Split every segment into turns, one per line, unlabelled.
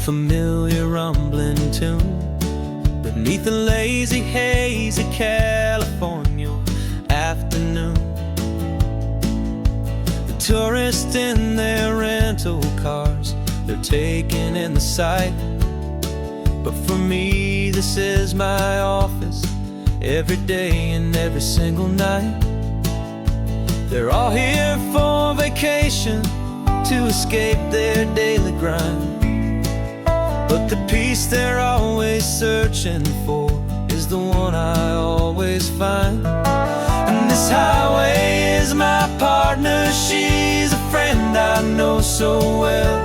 familiar rumbling tune beneath the lazy haze of California afternoon. The tourists in their rental cars, they're taking in the sight. But for me, this is my office, every day and every single night. They're all here for vacation, to escape their daily grind. But the peace they're always searching for is the one I always find. And this highway is my partner, she's a friend I know so well.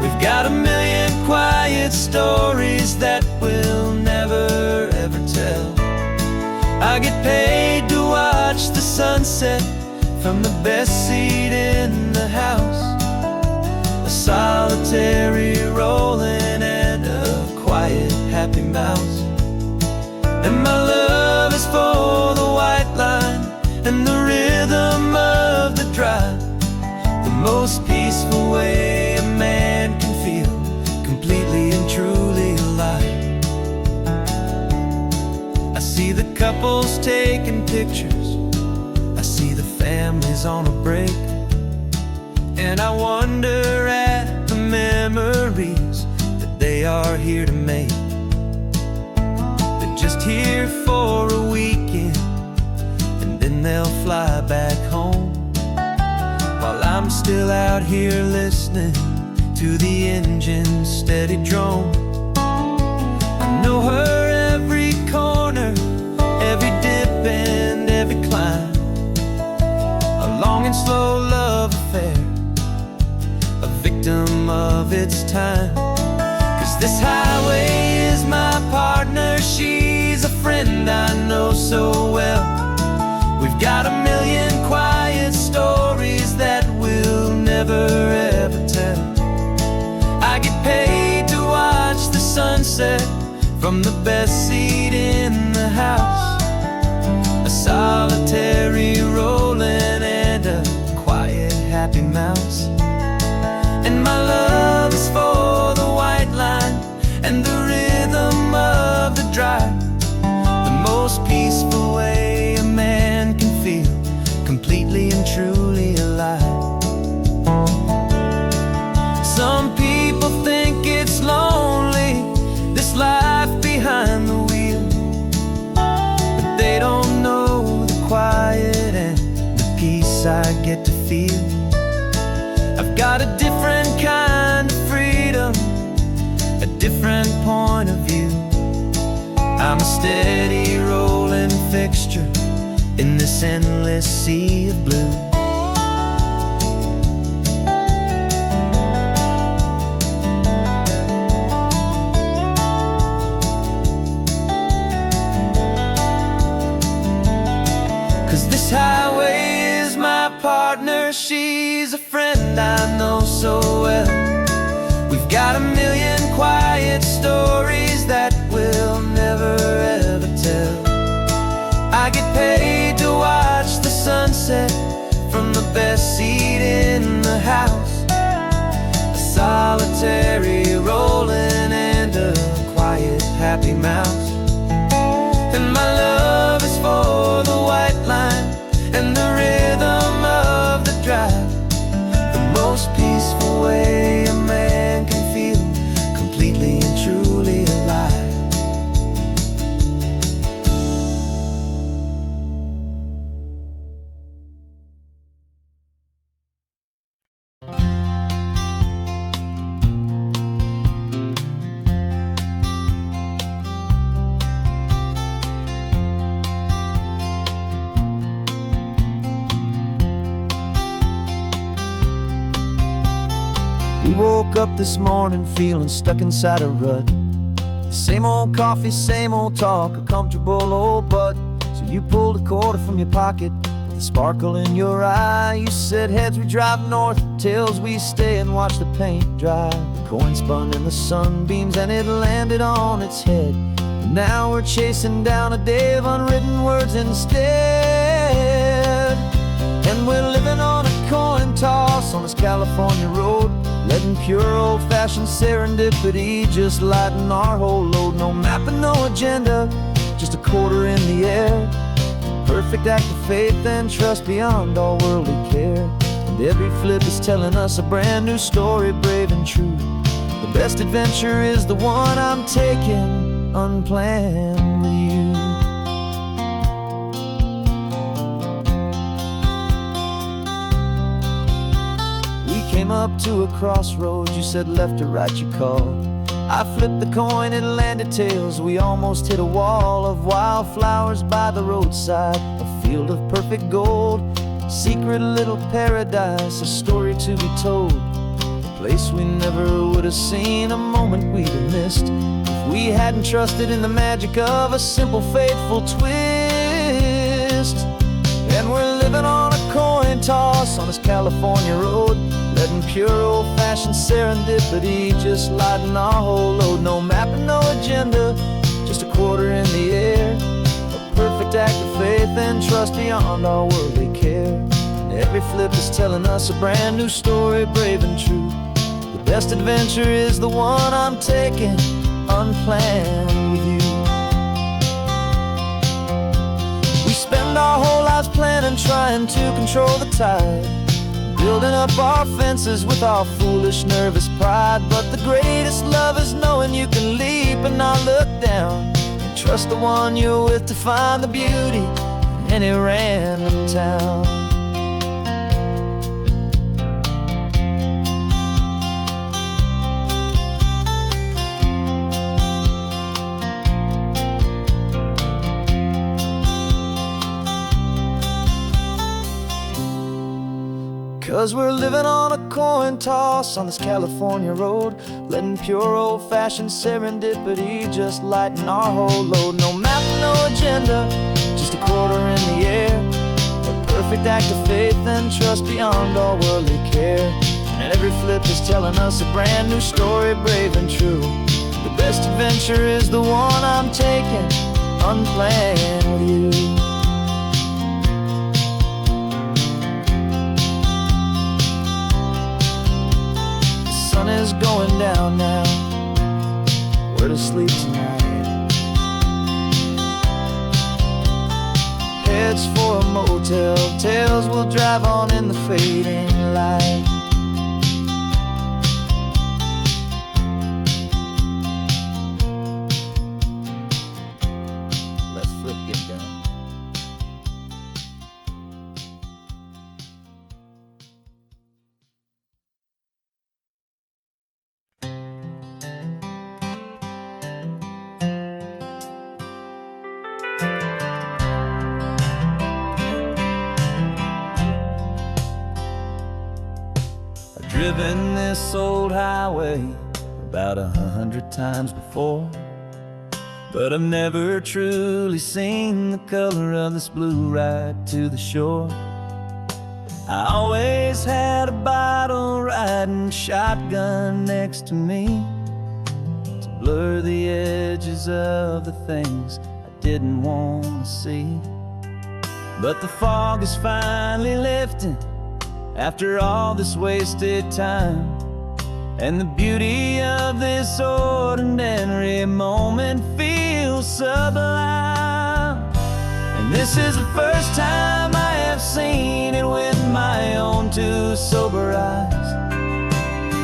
We've got a million quiet stories that we'll never ever tell. I get paid to watch the sunset from the best seat in the house. A solitary rolling and a quiet happy mouse. And my love is for the white line and the rhythm of the drive. The most peaceful way a man can feel completely and truly alive. I see the couples taking pictures, I see the families on a break, and I wonder at the memories that they are here to make. They're just here for a weekend, and then they'll fly back home, while I'm still out here listening to the engine's steady drone. I know her every corner, every dip and every climb. A long and slow love affair, a victim of its time. 'Cause this highway is my partner, she's a friend I know so well. We've got a million quiet stories that we'll never ever tell. I get paid to watch the sunset from the best seat in the house. A solitary rolling and a quiet happy mouse. And my love is for the white line and the rhythm of the drive. The most peaceful way a man can feel completely and truly alive. Some people think it's lonely, this life behind the wheel, but they don't know the quiet and the peace I get to feel. I've got a different kind of freedom, a different point of view. I'm a steady rolling fixture in this endless sea of blue. Highway is my partner, she's a friend I know so well. We've got a million quiet stories that we'll never ever tell. I get paid to watch the sunset from the best seat in the house. A solitary rolling and a quiet happy mouse. And my love is for the white line and the rhythm of the drive. The most peaceful way a man can feel completely and truly alive. We woke up this morning feeling stuck inside a rut. Same old coffee, same old talk, a comfortable old butt. So you pulled a quarter from your pocket with a sparkle in your eye. You said heads we drive north, tails we stay and watch the paint dry. The coin spun in the sunbeams and it landed on its head. And now we're chasing down a day of unwritten words instead. And we're living on a coin toss on this California road, letting pure old-fashioned serendipity, just lighten our whole load. No map and no agenda, just a quarter in the air. Perfect act of faith and trust beyond all worldly care. And every flip is telling us a brand new story, brave and true. The best adventure is the one I'm taking unplanned with you. Came up to a crossroads, you said left or right, you called. I flipped the coin, it landed tails. We almost hit a wall of wildflowers by the roadside, a field of perfect gold, secret little paradise, a story to be told. A place we never would have seen, a moment we'd have missed if we hadn't trusted in the magic of a simple, faithful twist. And we're living on a coin toss on this California road, letting pure old-fashioned serendipity just lighten our whole load. No map and no agenda, just a quarter in the air. A perfect act of faith and trust beyond all worldly care. And every flip is telling us a brand new story, brave and true. The best adventure is the one I'm taking unplanned with you. We spend our whole lives planning, trying to control the tide, building up our fences with our foolish, nervous pride. But the greatest love is knowing you can leap and not look down, and trust the one you're with to find the beauty in any random town. 'Cause we're living on a coin toss on this California road, letting pure old-fashioned serendipity just lighten our whole load. No map, no agenda, just a quarter in the air. A perfect act of faith and trust beyond all worldly care. And every flip is telling us a brand new story, brave and true. The best adventure is the one I'm taking unplanned with you. The sun is going down now, we're to sleep tonight. Heads for a motel, tails will drive on in the fading light. Let's flip get done. Driven this old highway about 100 times before, but I've never truly seen the color of this blue right to the shore. I always had a bottle riding shotgun next to me to blur the edges of the things I didn't want to see. But the fog is finally lifting after all this wasted time, and the beauty of this ordinary moment feels sublime. And this is the first time I have seen it with my own two sober eyes,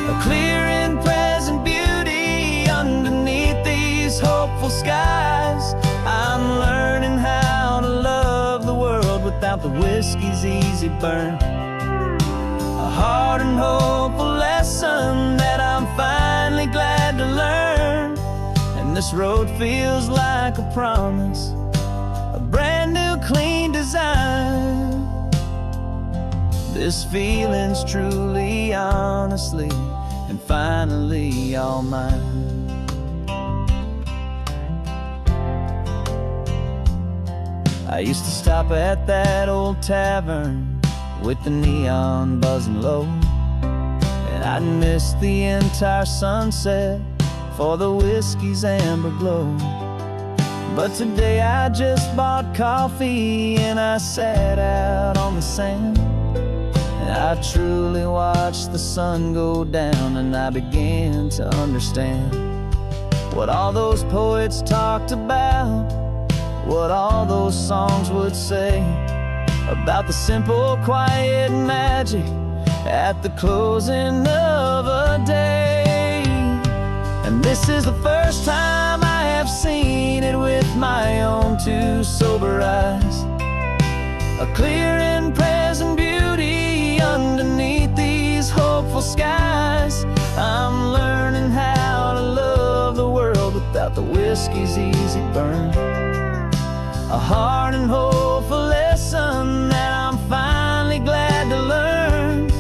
a clear and present beauty underneath these hopeful skies. I'm learning how to love the world without the whiskey's easy burn, a hard and hopeful lesson that I'm finally glad to learn. And this road feels like a promise, a brand new clean design. This feeling's truly, honestly, and finally all mine. I used to stop at that old tavern with the neon buzzing low, and I'd miss the entire sunset for the whiskey's amber glow. But today I just bought coffee and I sat out on the sand, I truly watched the sun go down, and I began to understand what all those poets talked about, what all those songs would say about the simple, quiet magic at the closing of a day. And this is the first time I have seen it with my own two sober eyes, a clear and present beauty underneath these hopeful skies. I'm learning how to love the world without the whiskey's easy burn, a hard and hopeful lesson that I'm finally glad to learn.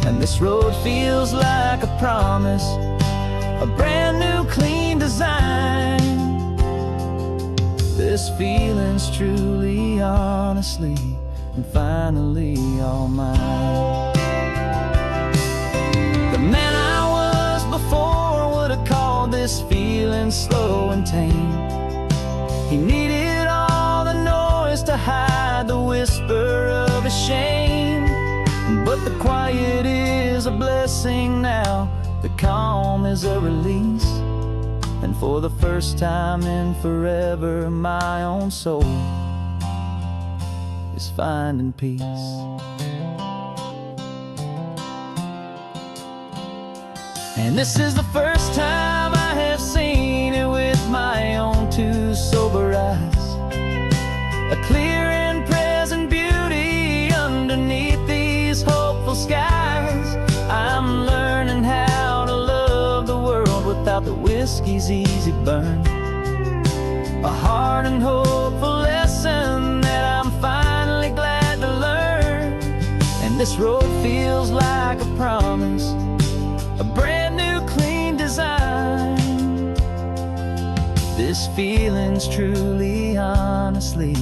And this road feels like a promise, a brand new clean design. This feeling's truly, honestly, and finally all mine. The man I was before would have called this feeling slow and tame. He needed all the noise to hide the whisper of his shame. But the quiet is a blessing now, the calm is a release, and for the first time in forever, my own soul is finding peace. And this is the first time I have seen it with my own two sober eyes, a clear and present beauty underneath these hopeful skies. I'm learning how to love the world without the whiskey's easy burn, a hard and hopeful lesson that I'm finally glad to learn. And this road feels like a promise, a brand new clean design. This feeling's truly, honestly,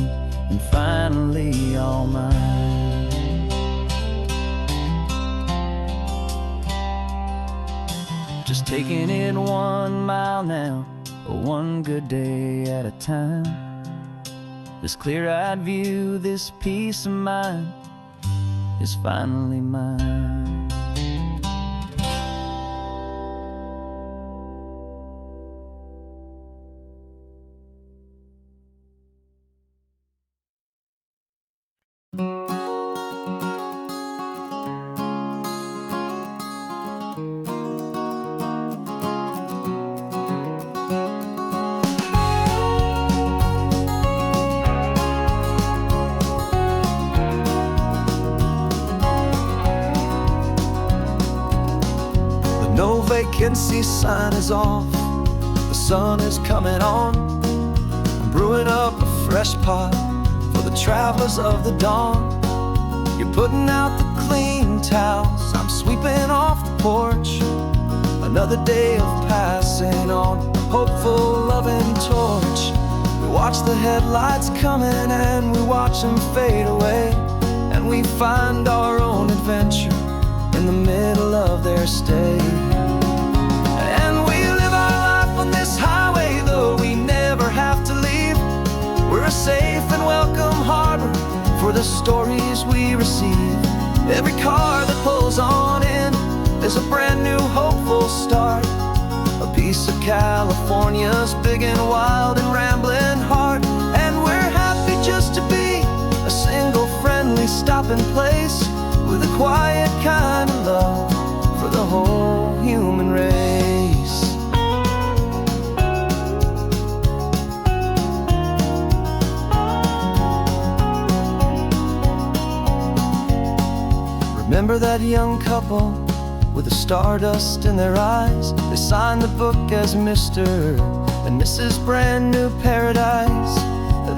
and finally all mine. Just taking it 1 mile now, one good day at a time. This clear-eyed view, this peace of mind is finally mine.
No vacancy sign is off, the sun is coming on. I'm brewing up a fresh pot for the travelers of the dawn. You're putting out the clean towels, I'm sweeping off the porch. Another day of passing on a hopeful, loving torch. We watch the headlights coming and we watch them fade away, and we find our own adventure in the middle of their stay. And we live our life on this highway, though we never have to leave. We're a safe and welcome harbor for the stories we receive. Every car that pulls on in is a brand new hopeful start, a piece of California's big and wild and rambling heart. And we're happy just to be a single friendly stopping place, with a quiet kind of love for the whole human race. Remember that young couple with the stardust in their eyes? They signed the book as Mr. and Mrs. Brand New Paradise.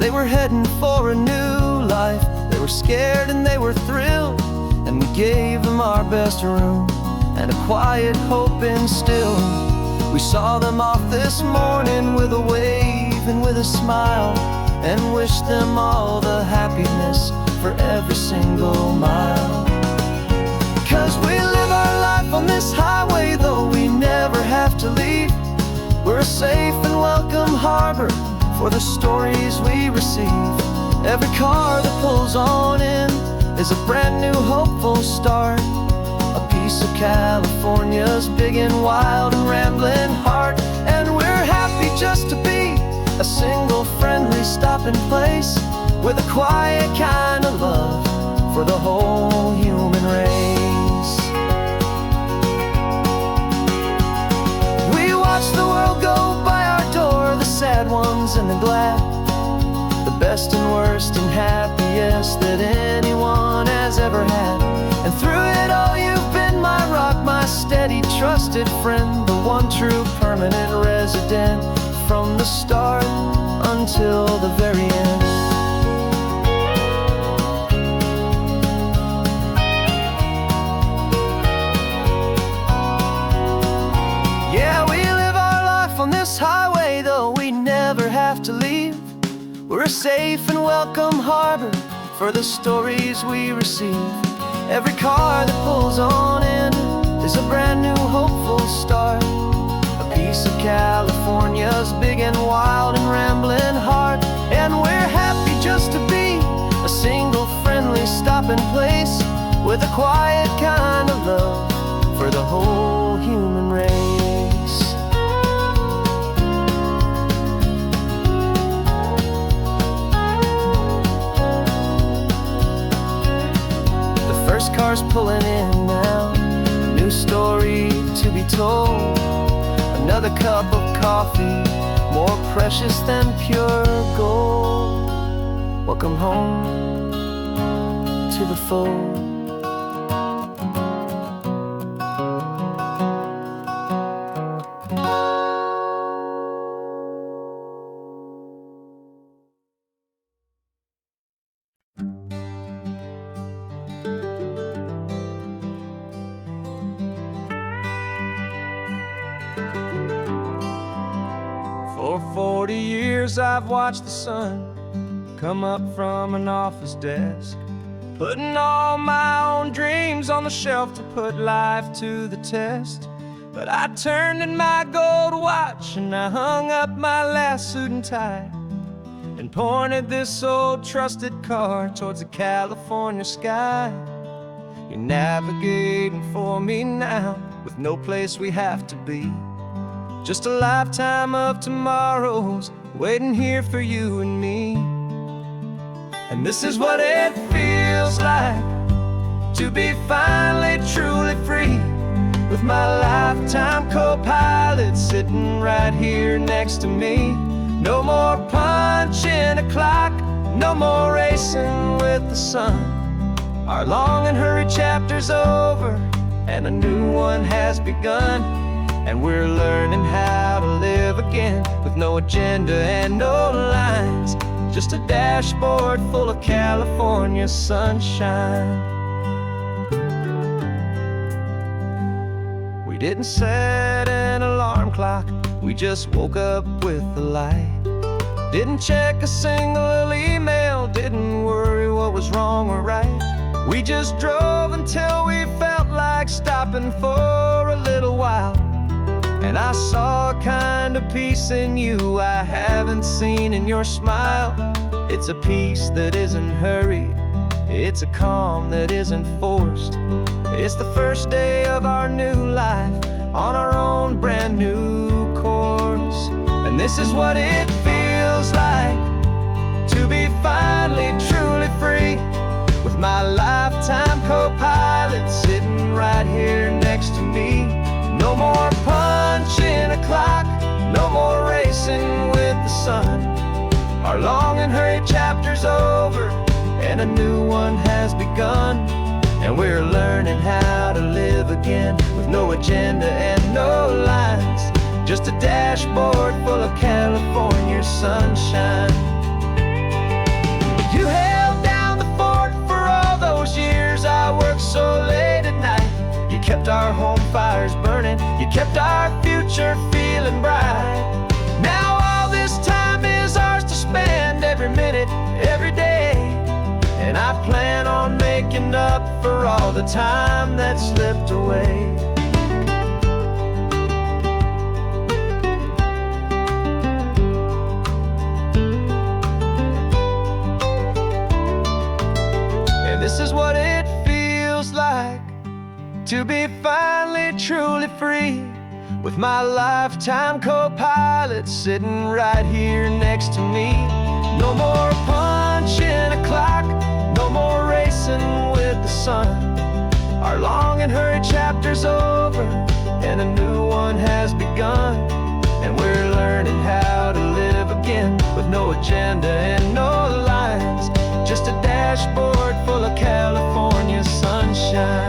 They were heading for a new life. They were scared and they were thrilled, and we gave them our best room and a quiet hope instilled. We saw them off this morning with a wave and with a smile, and wished them all the happiness for every single mile. 'Cause we live our life on this highway, though we never have to leave. We're a safe and welcome harbor for the stories we receive. Every car that pulls on in is a brand new hopeful start. A piece of California's big and wild and rambling heart. And we're happy just to be a single friendly stopping place with a quiet kind of love for the whole human race. We watch the world go by our door, the sad ones and the glad, the best and worst and happiest that anyone has ever had. And through it all you've been my rock, my steady trusted friend, the one true permanent resident from the start until the very end. Yeah, we live our life on this highway, though we never have to leave. We're a safe and welcome harbor for the stories we receive. Every car that pulls on in is a brand new hopeful start. A piece of California's big and wild and rambling heart. And we're happy just to be a single friendly stopping place with a quiet kind of love for the whole human race. First car's pulling in now, a new story to be told. Another cup of coffee, more precious than pure gold. Welcome home to the fold. For 40 years I've watched the sun come up from an office desk, putting all my own dreams on the shelf to put life to the test. But I turned in my gold watch and I hung up my last suit and tie and pointed this old trusted car towards the California sky. You're navigating for me now with no place we have to be. Just a lifetime of tomorrows waiting here for you and me. And this is what it feels like to be finally truly free, with my lifetime co-pilot sitting right here next to me. No more punching a clock, no more racing with the sun. Our long and hurried chapter's over and a new one has begun. And we're learning how to live again with no agenda and no lines, just a dashboard full of California sunshine. We didn't set an alarm clock, we just woke up with the light. Didn't check a single email, didn't worry what was wrong or right. We just drove until we felt like stopping for a little while. And I saw a kind of peace in you I haven't seen in your smile. It's a peace that isn't hurried, it's a calm that isn't forced. It's the first day of our new life on our own brand new course. And this is what it feels like to be finally truly free, with my lifetime co-pilot sitting right here next to me. No more punching a clock, no more racing with the sun. Our long and hurried chapter's over and a new one has begun. And we're learning how to live again with no agenda and no lines, just a dashboard full of California sunshine. You held down the fort for all those years I worked so late at night. You kept our home fires burning, you kept our future feeling bright. Now all this time is ours to spend, every minute, every day. And I plan on making up for all the time that slipped away. And this is what to be finally truly free, with my lifetime co-pilot sitting right here next to me. No more punching a clock, no more racing with the sun. Our long and hurried chapter's over, and a new one has begun. And we're learning how to live again, with no agenda and no lines, just a dashboard full of California sunshine.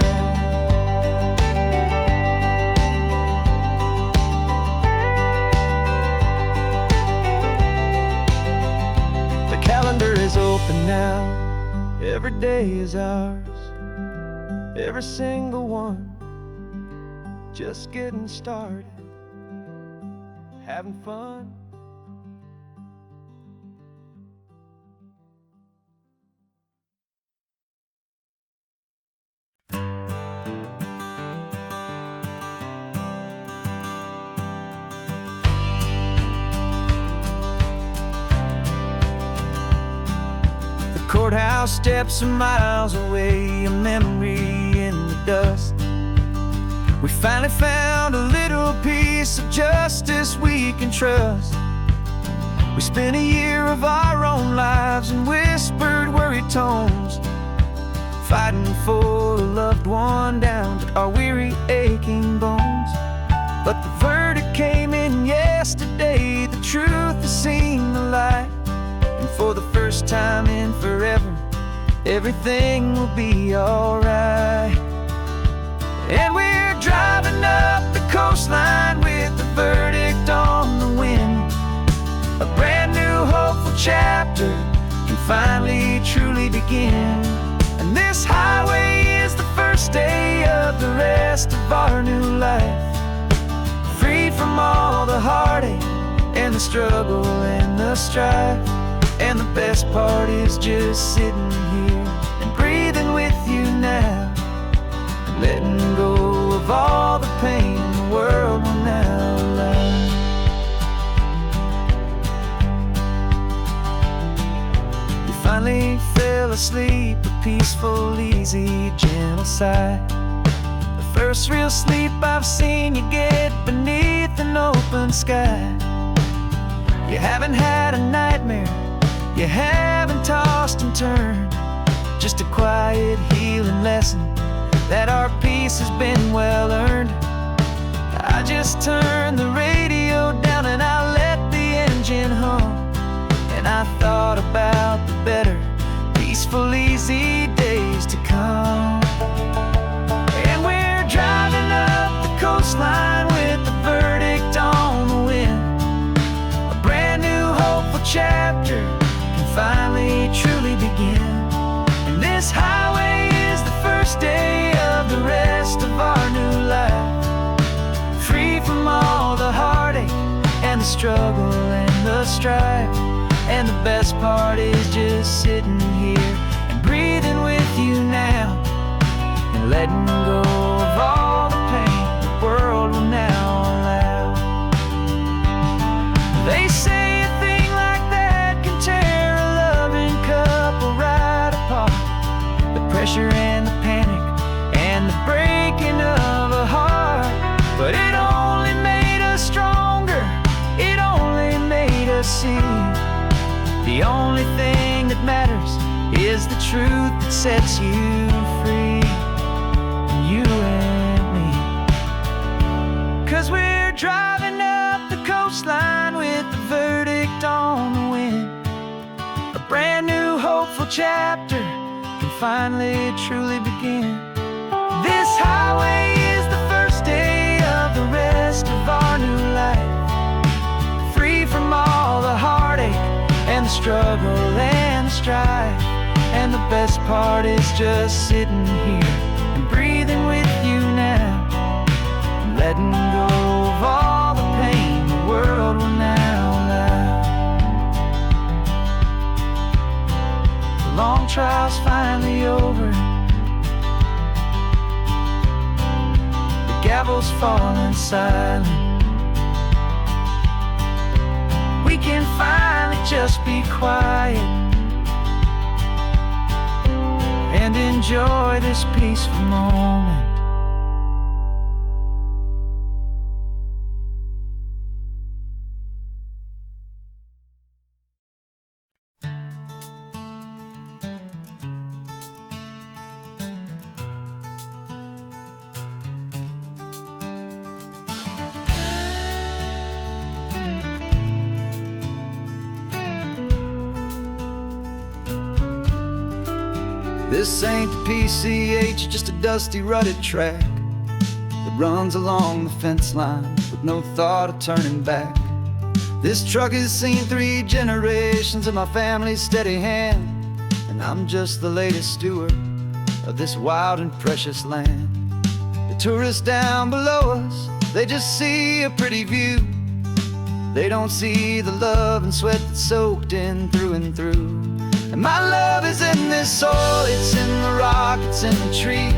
The calendar is open now, every day is ours, every single one, just getting started, having fun. The courthouse steps are miles away, a memory in the dust. We finally found a little piece of justice we can trust. We spent a year of our own lives in whispered, worried tones, fighting for a loved one down to our weary, aching bones. But the verdict came in yesterday, the truth has seen the light. And for the first time in forever, everything will be alright. And we're driving up the coastline with the verdict on the wind. A brand new hopeful chapter can finally truly begin. And this highway is the first day of the rest of our new life, free from all the heartache and the struggle and the strife. And the best part is just sitting here and breathing with you now, letting go of all the pain the world will now allow. You finally fell asleep, a peaceful, easy, gentle sigh. The first real sleep I've seen you get beneath an open sky. You haven't had a nightmare, you haven't tossed and turned, just a quiet healing lesson that our peace has been well earned. I just turned the radio down and I let the engine hum, and I thought about the better, peaceful, easy days to come. And we're driving up the coastline with the verdict on the wind. A brand new hopeful chapter can finally truly begin. And this highway is the first day of the rest of our new life, free from all the heartache and the struggle and the strife. And the best part is just sitting here and breathing with you now, and letting go of all the pain the world will now allow. They say a thing like that can tear a loving couple right apart. The pressure and the panic and the breaking of a heart, but it only made us stronger, it only made us see the only thing that matters is the truth that sets you free, you and me. 'Cause we're driving up the coastline with the verdict on the wind. A brand new hopeful chapter can finally truly begin. This highway is the first day of the rest of our new life, free from all the heartache and the struggle and the strife. And the best part is just sitting here and breathing with you now, and letting go of all the pain the world will now allow. The long trial's finally over, the gavel's falling silent. We can finally just be quiet and enjoy this peaceful moment This ain't the PCH, just a dusty, rutted track that runs along the fence line with no thought of turning back. This truck has seen 3 generations of my family's steady hand, and I'm just the latest steward of this wild and precious land. The tourists down below us, they just see a pretty view. They don't see the love and sweat that's soaked in through and through. And my love is in this soil, it's in the rock, it's in the trees.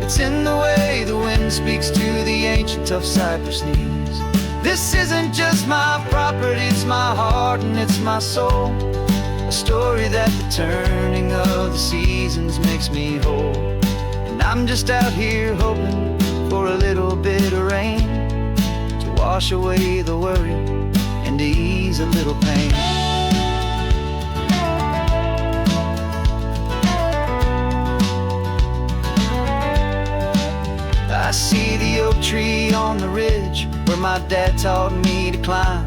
It's in the way the wind speaks to the ancient tough cypress knees. This isn't just my property, it's my heart and it's my soul. A story that the turning of the seasons makes me whole. And I'm just out here hoping for a little bit of rain to wash away the worry and to ease a little pain. I see the oak tree on the ridge where my dad taught me to climb.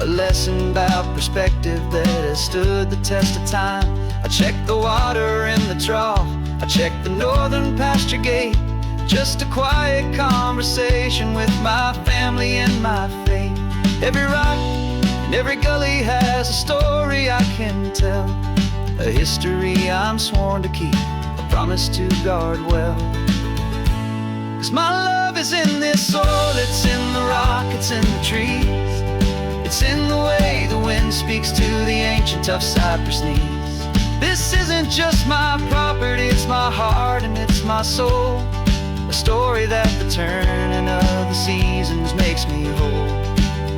A lesson about perspective that has stood the test of time. I check the water in the trough, I check the northern pasture gate. Just a quiet conversation with my family and my faith. Every rock and every gully has a story I can tell, a history I'm sworn to keep, a promise to guard well. 'Cause my love is in this soil, it's in the rock, it's in the trees. It's in the way the wind speaks to the ancient tough cypress knees. This isn't just my property, it's my heart and it's my soul. A story that the turning of the seasons makes me whole.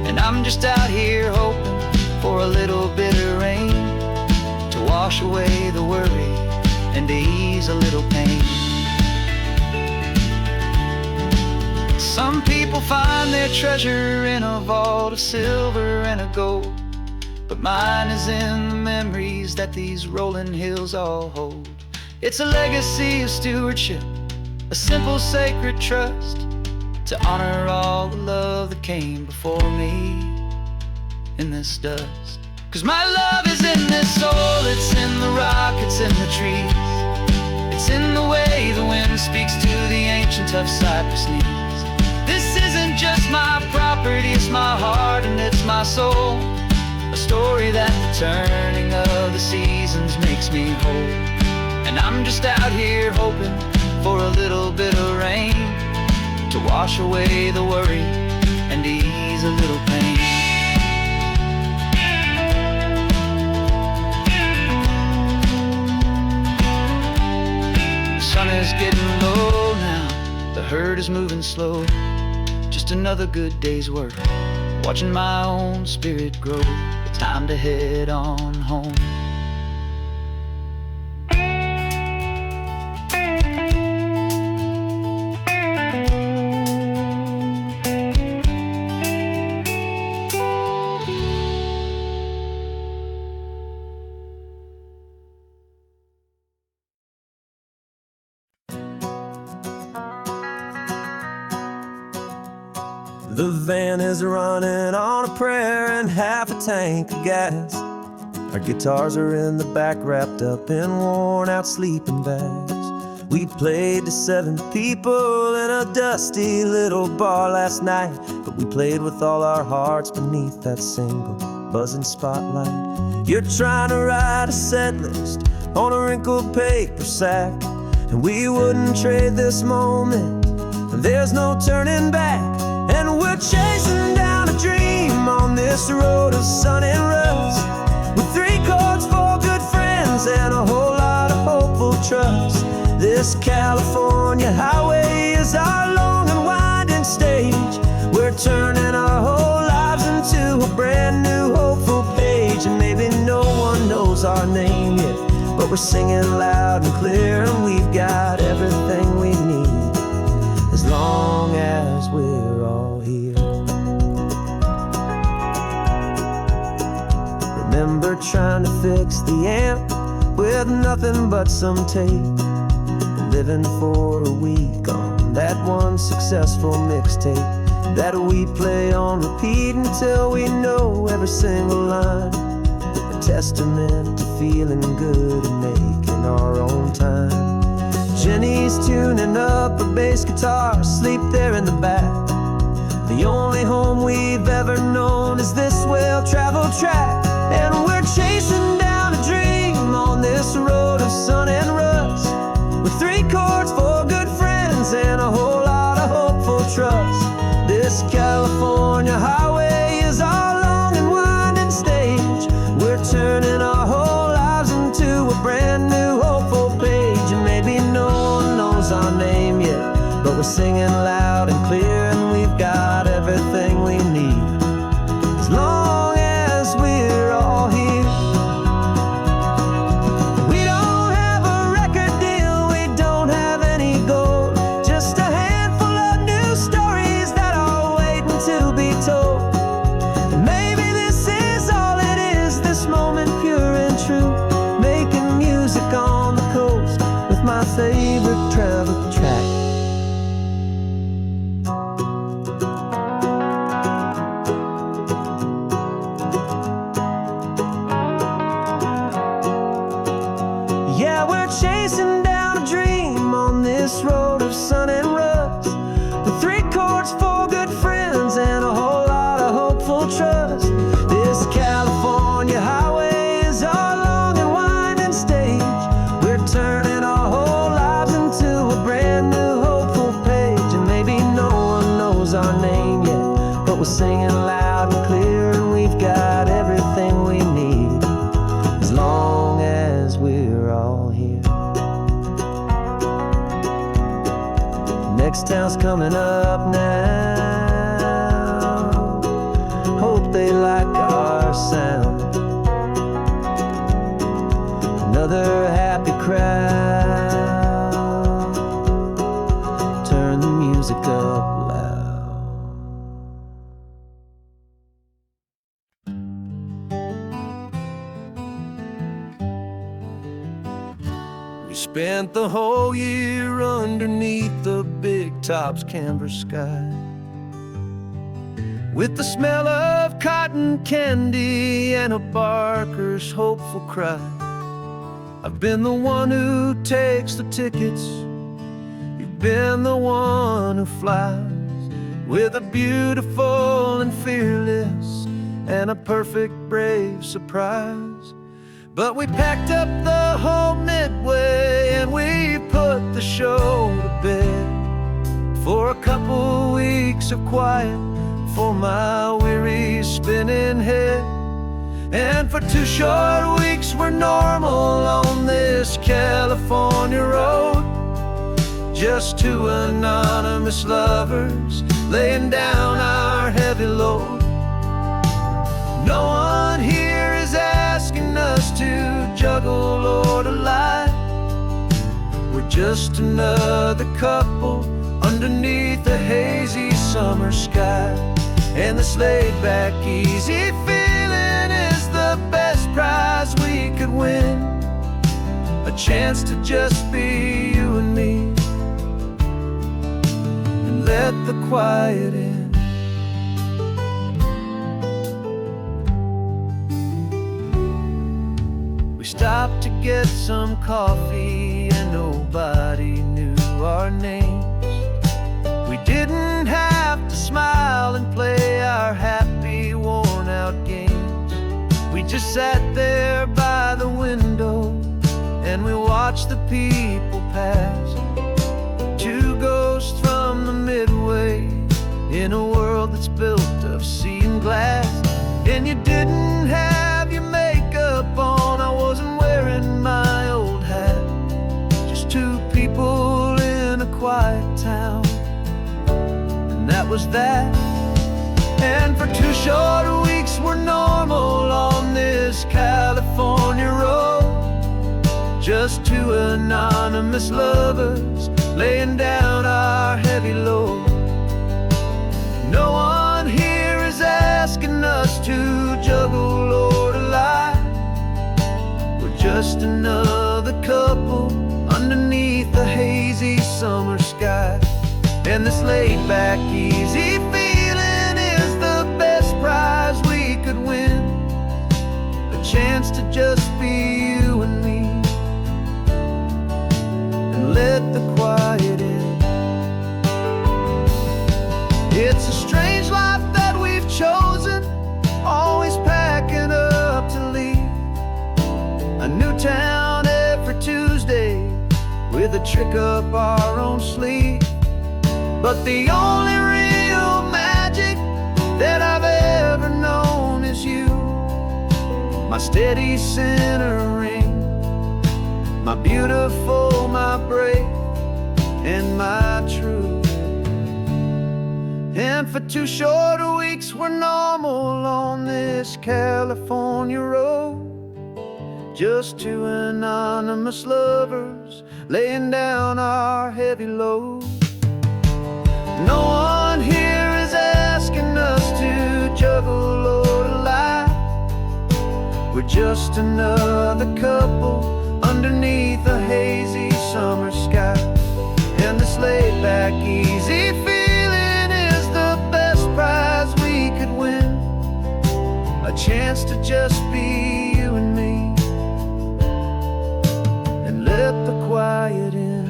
And I'm just out here hoping for a little bit of rain to wash away the worry and to ease a little pain. Some people find their treasure in a vault of silver and of gold, but mine is in the memories that these rolling hills all hold. It's a legacy of stewardship, a simple sacred trust, to honor all the love that came before me in this dust. 'Cause my love is in this soil, it's in the rock, it's in the trees. It's in the way the wind speaks to the ancient tough cypress knees. This isn't just my property, it's my heart and it's my soul. A story that the turning of the seasons makes me whole. And I'm just out here hoping for a little bit of rain to wash away the worry and ease a little pain. The sun is getting low now, the herd is moving slow. Just another good day's work, watching my own spirit grow. Time to head on home.
The van is running on a prayer and half a tank of gas. Our guitars are in the back, wrapped up in worn-out sleeping bags. We played to 7 people in a dusty little bar last night, but we played with all our hearts beneath that single buzzing spotlight. You're trying to write a set list on a wrinkled paper sack, and we wouldn't trade this moment. There's no turning back. And we're chasing down a dream on this road of sun and rust, with 3 chords, 4 good friends, and a whole lot of hopeful trust. This California highway is our long and winding stage. We're turning our whole lives into a brand new hopeful page. And maybe no one knows our name yet, but we're singing loud and clear, and we've got everything we need as long as we're all here. Remember trying to fix the amp with nothing but some tape, living for a week on that one successful mixtape that we play on repeat until we know every single line, a testament to feeling good and making
in our own time. Jenny's tuning up a bass guitar, asleep there in the back. The only home we've ever known is this well-traveled track. And we're chasing down a dream on this road of sun and rust, with 3 chords, 4 good friends, and a whole lot of hopeful trust. This California highway is our long and winding stage. We're turning our whole lives into a brand new hopeful page. And maybe no one knows our name yet, but we're singing loud and clear, and we've got everything we need, as long as we're all here. We don't have a record deal, we don't have any gold, just a handful of new stories that are waiting to be told. And maybe this is all it is, this moment pure and true, making music on the coast with my favorite travel track. Yeah, we're chasing down a dream on this road of sun and rust, with 3 chords, 4 good friends, and a whole lot of hopeful trust. This California highway is our long and winding stage. We're turning our whole lives into a brand new hopeful page. And maybe no one knows our name yet, but we're singing loud and clear, and we've got everything we need, as long as we're all here. Next town's coming up now, hope they like our sound. Another happy crowd, turn the music up loud. We spent the whole year underneath the big top's canvas sky, with the smell of cotton candy and a barker's hopeful cry. I've been the one who takes the tickets, you've been the one who flies, with a beautiful and fearless and a perfect brave surprise. But we packed up the whole Midway and we put the show to bed, for a couple weeks of quiet for my weary spinning head. And for 2 short weeks we're normal on this California road, just 2 anonymous lovers laying down our heavy load. No one here is asking us to juggle or to lie, we're just another couple underneath a hazy summer sky. And this laid-back, easy feeling is the best prize we could win, a chance to just be you and me, and let the quiet in. We stopped to get some coffee and nobody knew our names. We didn't have to smile and play our happy, worn-out games. We just sat there by the window and we watched the people pass, 2 ghosts from the Midway in a world that's built of sea and glass. And you didn't have your makeup on, I wasn't wearing my old hat, just 2 people in a quiet town, and that was that. And for 2 short weeks we're normal on this California road, just 2 anonymous lovers laying down our heavy load. No one here is asking us to juggle or to lie, we're just another couple underneath the hazy summer sky. And this laid-back, easy feeling is the best prize we could win, a chance to just be you and me, to trick up our own sleeve. But the only real magic that I've ever known is you, my steady centering, my beautiful, my brave, and my true. And for 2 short weeks we're normal on this California road, just 2 anonymous lovers laying down our heavy load. No one here is asking us to juggle or to lie. We're just another couple underneath a hazy summer sky. And this laid back, easy feeling is the best prize we could win, a chance to just be you and me, and let the quiet in.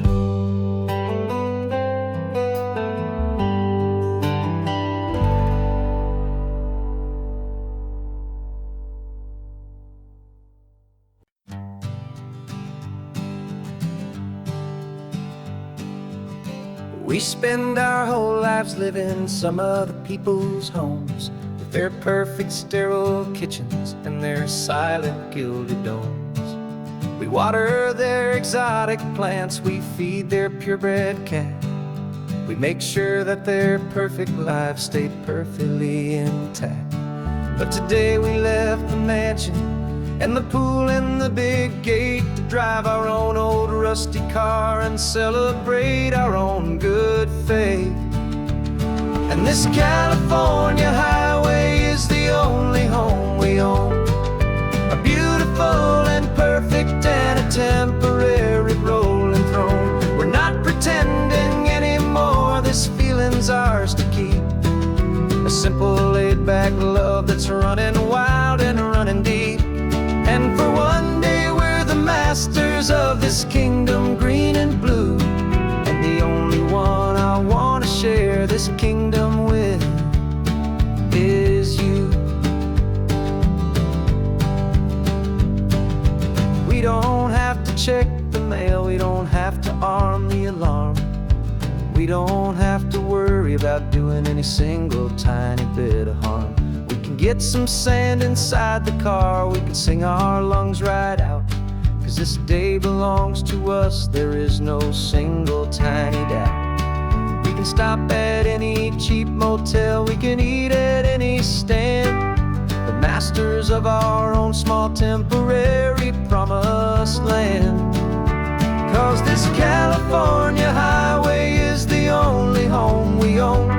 We spend our whole lives living some other people's homes, with their perfect sterile kitchens and their silent gilded domes. We water their exotic plants, we feed their purebred cat. We make sure that their perfect lives stay perfectly intact. But today we left the mansion and the pool and the big gate to drive our own old rusty car and celebrate our own good faith. And this California highway is the only home we own, a beautiful and perfect and a temporary rolling throne. We're not pretending anymore, this feeling's ours to keep, a simple laid-back love that's running wild and running deep. And for one day we're the masters of this kingdom green and blue, and the only one I want to share this kingdom with is you. We don't have to check the mail, we don't have to arm the alarm, we don't have to worry about doing any single tiny bit of harm. Get some sand inside the car, we can sing our lungs right out, 'cause this day belongs to us, there is no single tiny doubt. We can stop at any cheap motel, we can eat at any stand, the masters of our own small temporary promised land. 'Cause this California highway is the only home we own,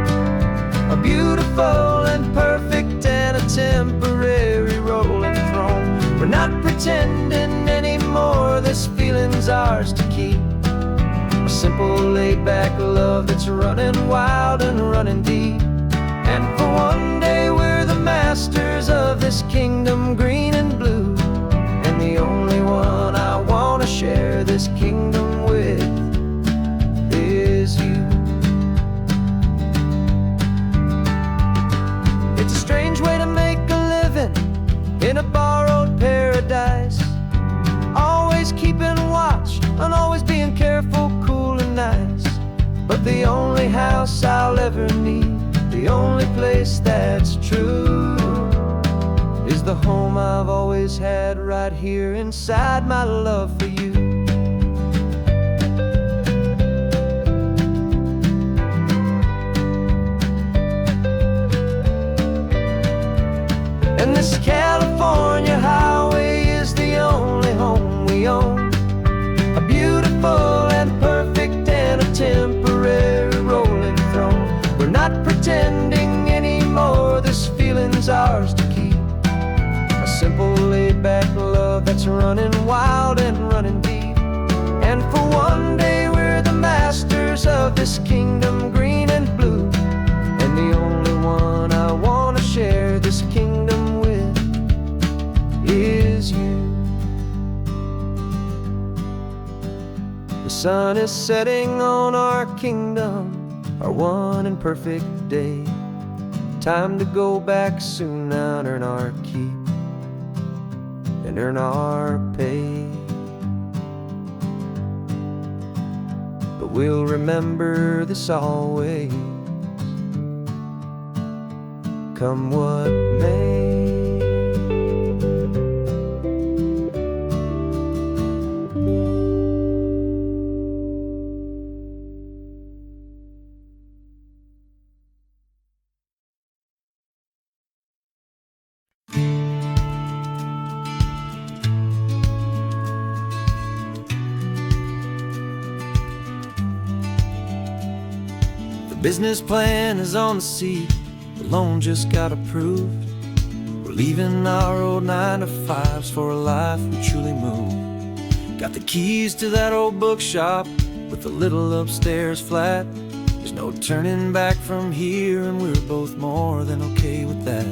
a beautiful and perfect and a temporary rolling throne. We're not pretending anymore, this feeling's ours to keep, a simple laid-back love that's running wild and running deep. And for one day we're the masters of this kingdom green and blue, and the only one I want to share this kingdom with is you. It's a strange way to make a living in a borrowed paradise, always keeping watch and always being careful, cool and nice. But the only house I'll ever need, the only place that's true, is the home I've always had right here inside my love for you. And this California highway is the only home we own, a beautiful and perfect and a temporary rolling throne. We're not pretending anymore, this feeling's ours to keep, a simple laid-back love that's running wild and running deep. And for one day we're the masters of this kingdom green and blue, and the only one I want to share this kingdom is you. The sun is setting on our kingdom, our one and perfect day. Time to go back soon now and earn our keep and earn our pay. we'll remember this always, come what may. The business plan is on the seat, the loan just got approved. We're leaving our old 9-to-5s for a life we truly move. Got the keys to that old bookshop with the little upstairs flat. There's no turning back from here, and we're both more than okay with that.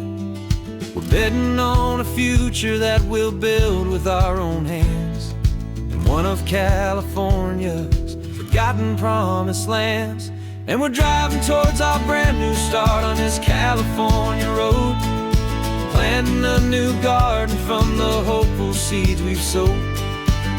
We're betting on a future that we'll build with our own hands, in one of California's forgotten promised lands. And we're driving towards our brand new start on this California road, planting a new garden from the hopeful seeds we've sowed.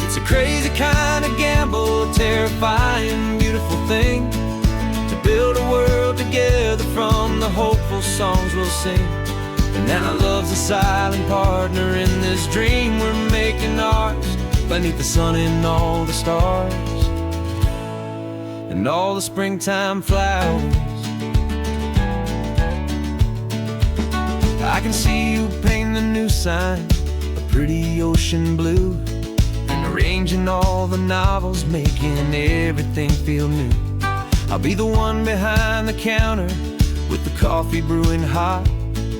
It's a crazy kind of gamble, a terrifying, beautiful thing, to build a world together from the hopeful songs we'll sing. And now love's a silent partner in this dream we're making ours, beneath the sun and all the stars and all the springtime flowers. I can see you painting a new sign, a pretty ocean blue, and arranging all the novels, making everything feel new. I'll be the one behind the counter with the coffee brewing hot,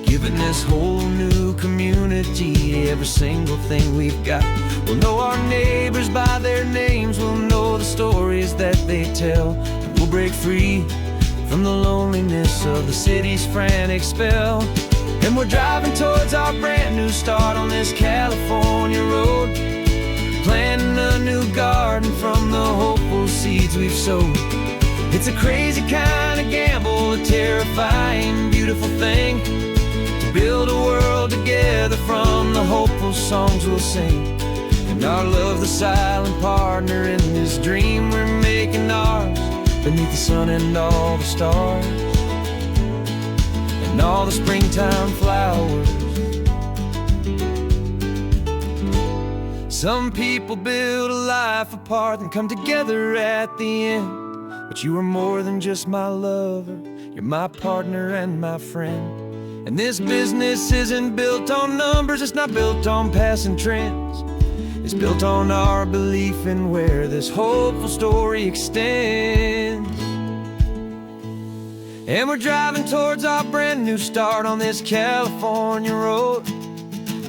giving this whole new community every single thing we've got. We'll know our neighbors by their names, we'll know the stories that they tell, and we'll break free from the loneliness of the city's frantic spell. And we're driving towards our brand new start on this California road, planting a new garden from the hopeful seeds we've sowed. It's a crazy kind of gamble, a terrifying, beautiful thing, to build a world together from the hopeful songs we'll sing. And our love's the silent partner in this dream we're making ours, beneath the sun and all the stars and all the springtime flowers. Some people build a life apart and come together at the end, but you are more than just my lover, you're my partner and my friend. And this business isn't built on numbers, it's not built on passing trends, it's built on our belief in where this hopeful story extends. And we're driving towards our brand new start on this California road,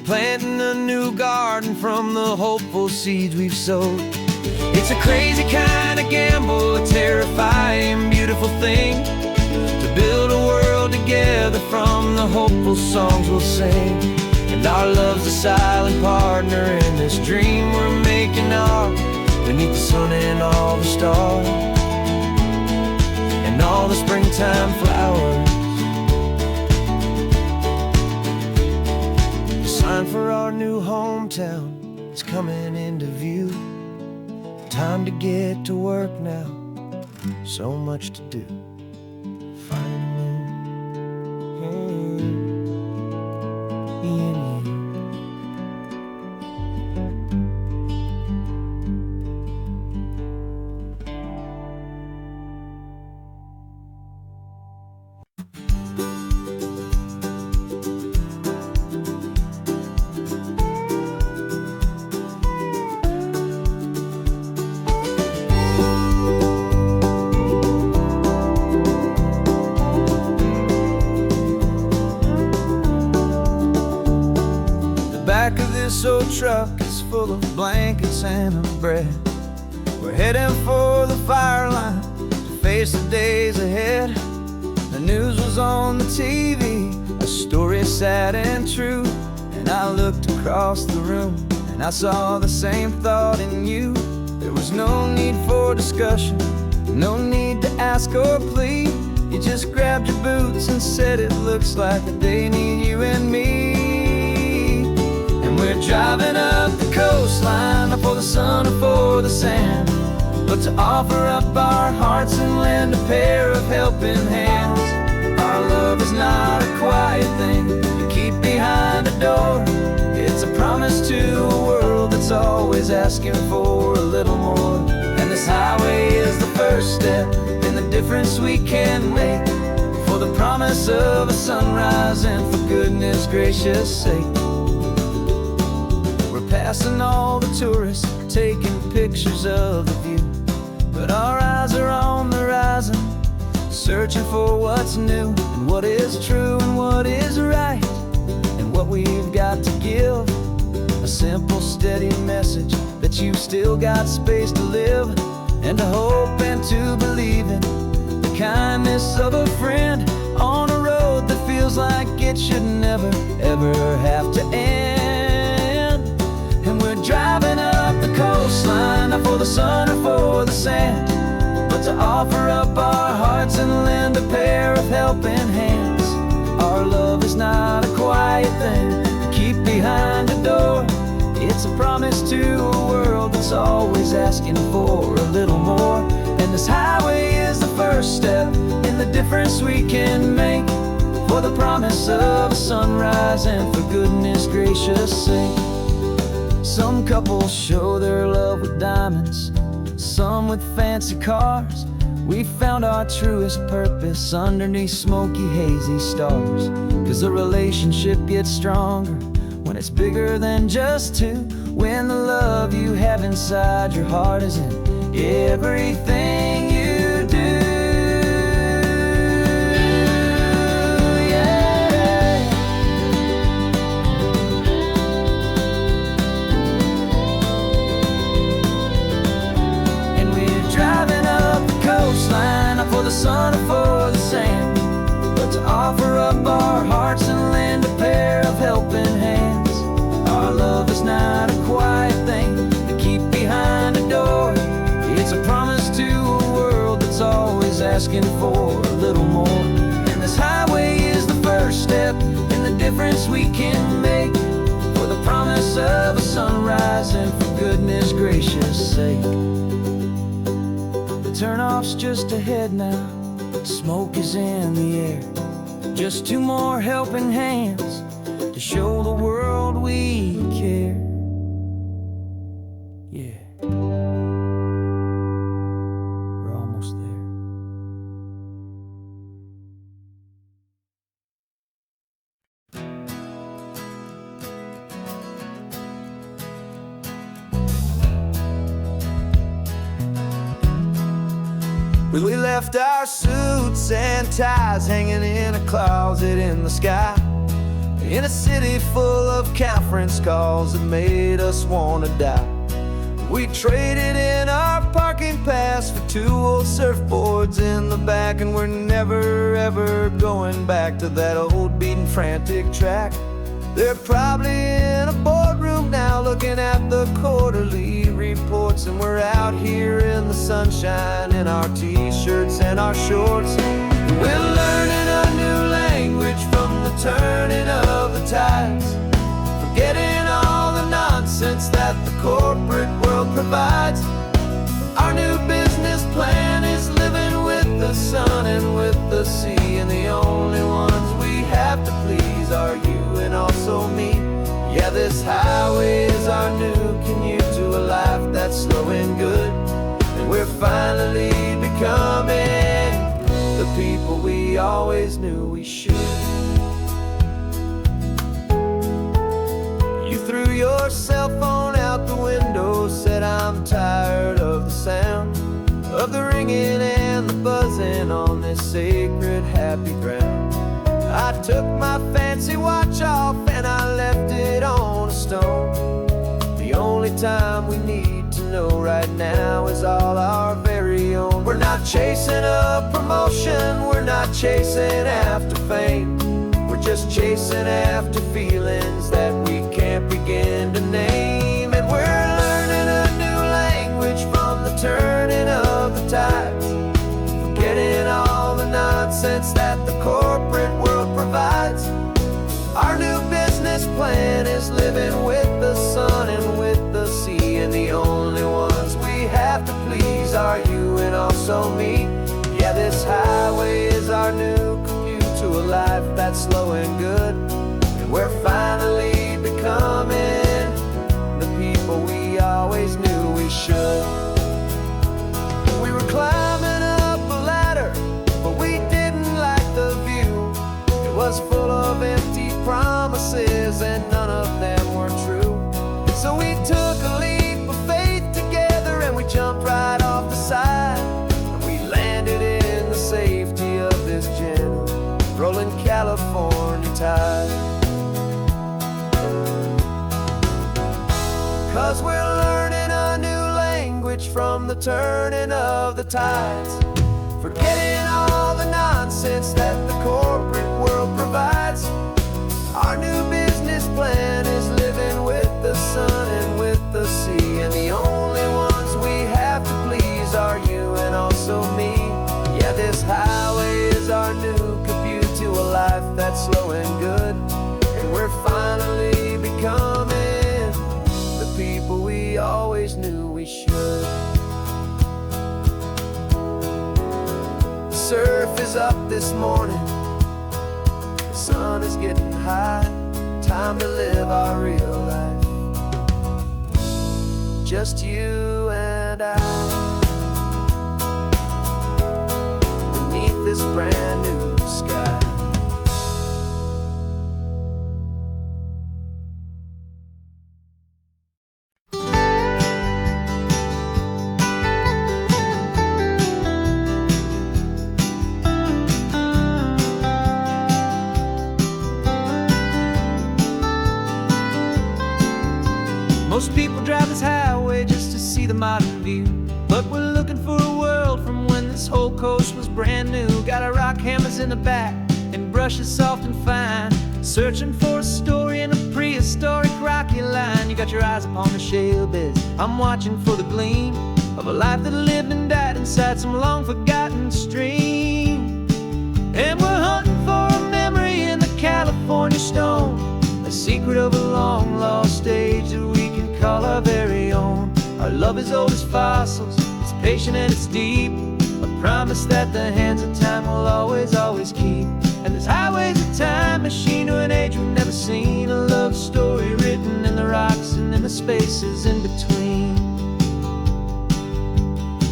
planting a new garden from the hopeful seeds we've sowed. It's a crazy kind of gamble, a terrifying, beautiful thing, to build a world together from the hopeful songs we'll sing. And our love's a silent partner in this dream we're making ours, beneath the sun and all the stars and all the springtime flowers. The sign for our new hometown is coming into view. Time to get to work now, so much to do. Back of this old truck is full of blankets and of bread. We're heading for the fire line to face the days ahead. The news was on the TV, a story sad and true, and I looked across the room and I saw the same thought in you. There was no need for discussion, no need to ask or plead. You just grabbed your boots and said it looks like the day need you and me. We're driving up the coastline, not for the sun or for the sand, but to offer up our hearts and lend a pair of helping hands. Our love is not a quiet thing you keep behind a door. It's a promise to a world that's always asking for a little more. And this highway is the first step in the difference we can make, for the promise of a sunrise and for goodness gracious sake. We're passing all the tourists, taking pictures of the view, but our eyes are on the horizon, searching for what's new and what is true and what is right, and what we've got to give. A simple, steady message that you've still got space to live, and to hope and to believe in the kindness of a friend on a road that feels like it should never, ever have to end. And we're driving up the coastline, not for the sun or for the sand, but to offer up our hearts and lend a pair of helping hands. Our love is not a quiet thing to keep behind a door. It's a promise to a world that's always asking for a little more. And this highway is the first step in the difference we can make, for the promise of a sunrise and for goodness gracious sake. Some couples show their love with diamonds, some with fancy cars. We found our truest purpose underneath smoky, hazy stars. 'Cause a relationship gets stronger when it's bigger than just two, when the love you have inside your heart is in everything you do. Yeah. And we're driving up the coastline, not for the sun or for the sand, but to offer up our hearts and lend a pair of helping hands. Our love is not a quiet thing to keep behind a door. It's a promise to a world that's always asking for a little more. And this highway is the first step in the difference we can make, for the promise of a sunrise and for goodness gracious sake. The turnoff's just ahead now, smoke is in the air. Just two more helping hands to show the world we care. Yeah, we're almost there. We left our suits and ties hanging in a closet in the sky, in a city full of conference calls that made us wanna die. We traded in our parking pass for two old surfboards in the back, and we're never ever going back to that old beaten frantic track. They're probably in a boardroom now looking at the quarterly reports, and we're out here in the sunshine in our t-shirts and our shorts. We're learning a new language from the turning of the tides, forgetting all the nonsense that the corporate world provides. Our new business plan is living with the sun and with the sea, and the only ones we have to please are you and also me. Yeah, this highway is our new commute to a life that's slow and good, and we're finally becoming the people we always knew we should. You threw your cell phone out the window, said I'm tired of the sound of the ringing and the buzzing on this sacred happy ground. I took my fancy watch off and I left it on a stone. The only time we need to know right now is all our very own. We're not chasing a promotion, we're not chasing after fame, we're just chasing after feelings that we can't begin to name. And we're learning a new language from the turning of the tides, forgetting all the nonsense that the corporate world provides. Our new business plan is living with the sun and with the sea, and the only ones we have to please are also me. Yeah, this highway is our new commute to a life that's slow and good. And we're finally becoming the people we always knew we should. We were climbing up a ladder, but we didn't like the view. It was full of empty promises and none of them were true. So we took a leap of faith together and we jumped right off the side. And we landed in the safety of this gentle rolling California tide. 'Cause we're learning a new language from the turning of the tides, forgetting all the nonsense that the corporate world provides. Our new business plan is living with the sun and with the sea, and the only ones we have to please are you and also me. Yeah, this highway is our new commute to a life that's slow and good, and we're finally becoming the people we always knew we should. The surf is up this morning, the sun is getting high, time to live our real life, just you and I, beneath this brand new sky.
Most people drive this highway just to see the modern view, but we're looking for a world from when this whole coast was brand new. Got our rock hammers in the back and brushes soft and fine, searching for a story in a prehistoric rocky line. You got your eyes upon the shale beds, I'm watching for the gleam of a life that lived and died inside some long forgotten stream. And we're hunting for a memory in the California stone, a secret of a long lost age that we can call our very own. Our love is old as fossils, it's patient and it's deep, a promise that the hands of time will always, always keep. And this highway's a time machine to an age we've never seen, a love story written in the rocks and in the spaces in between.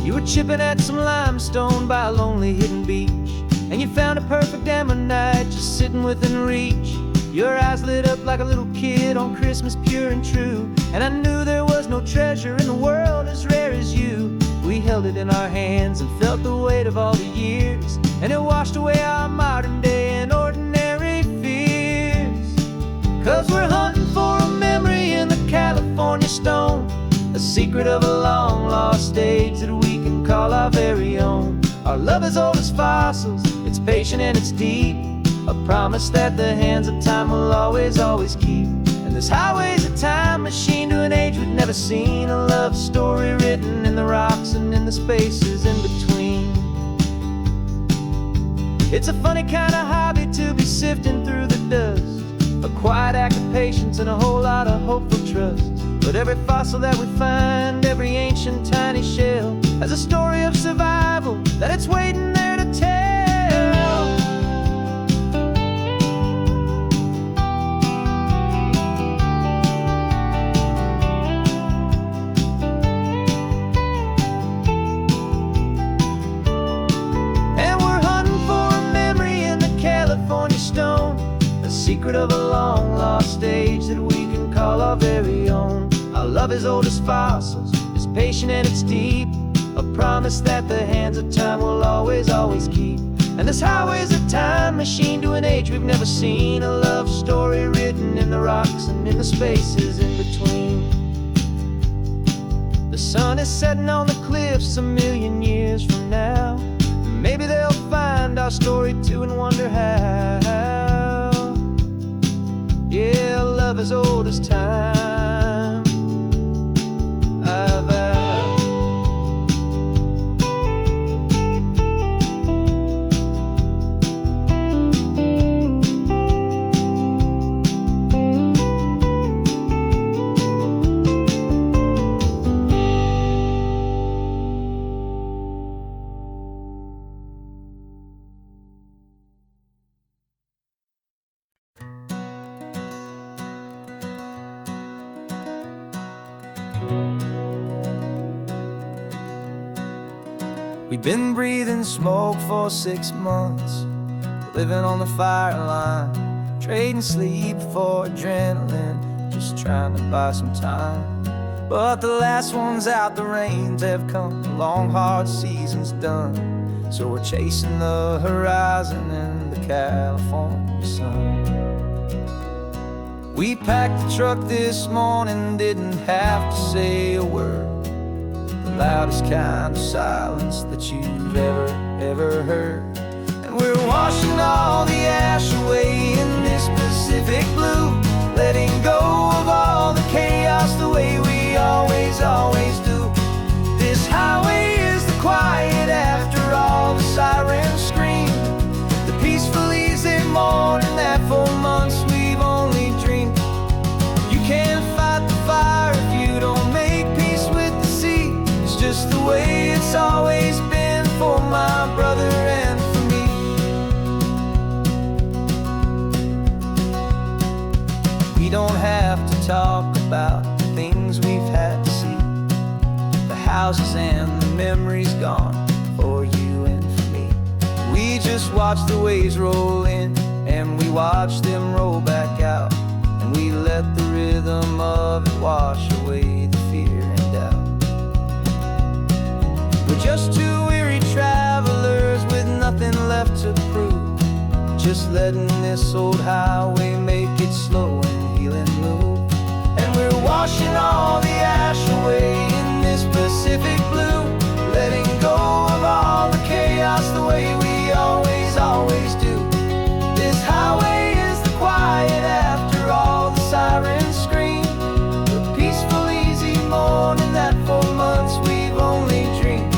You were chipping at some limestone by a lonely hidden beach, and you found a perfect ammonite just sitting within reach. Your eyes lit up like a little kid on Christmas, pure and true, and I knew there was no treasure in the world as rare as you. We held it in our hands and felt the weight of all the years, and it washed away our modern day and ordinary fears. 'Cause we're hunting for a memory in the California stone, a secret of a long lost age that we can call our very own. Our love is old as fossils, it's patient and it's deep, a promise that the hands of time will always, always keep. And this highway's a time machine to an age we've never seen, a love story written in the rocks and in the spaces in between. It's a funny kind of hobby to be sifting through the dust, a quiet act of patience and a whole lot of hopeful trust. But every fossil that we find, every ancient tiny shell, has a story of survival that it's waiting there to tell. Secret of a long lost age that we can call our very own. Our love is old as fossils, it's patient and it's deep, a promise that the hands of time will always, always keep. And this highway's a time machine to an age we've never seen, a love story written in the rocks and in the spaces in between. The sun is setting on the cliffs a million years from now, maybe they'll find our story too and wonder how. Yeah, love as old as time, I vow.
We've been breathing smoke for 6 months, living on the fire line, trading sleep for adrenaline, just trying to buy some time. But the last one's out, the rains have come, the long hard season's done. So we're chasing the horizon in the California sun. We packed the truck this morning, didn't have to say a word. The loudest kind of silence that you've ever heard. And we're washing all the ash away in this Pacific blue, letting go of all the chaos the way we always do. This highway is the quiet after all the sirens scream, the peaceful easy morning that for months we've only dreamed. You can't fight the fire if you don't make peace with the sea. It's just the way it's always been for my brother and for me. We don't have to talk about the things we've had to see, the houses and the memories gone for you and for me. We just watch the waves roll in and we watch them roll back out, and we let the rhythm of it wash away the fear and doubt. We're just two weary travelers with nothing left to prove, just letting this old highway make it slow and healing move. And we're washing all the ash away in this Pacific blue, letting go of all the chaos the way we always do. This highway is the quiet after all the sirens scream, the peaceful easy morning that for months we've only dreamed.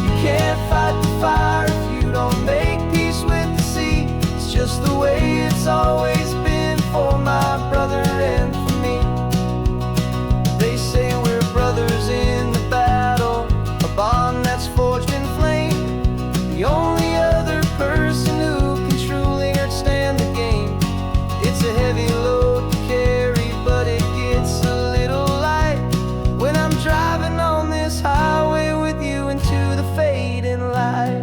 You can't fight the fire if you don't make peace with the sea. It's just the way it's always been for my brother and for me. They say we're brothers in the battle, a bond that's forged in flame. The only other person who can truly understand the game. It's a heavy load to carry, but it gets a little light when I'm driving on this highway with you into the fading light.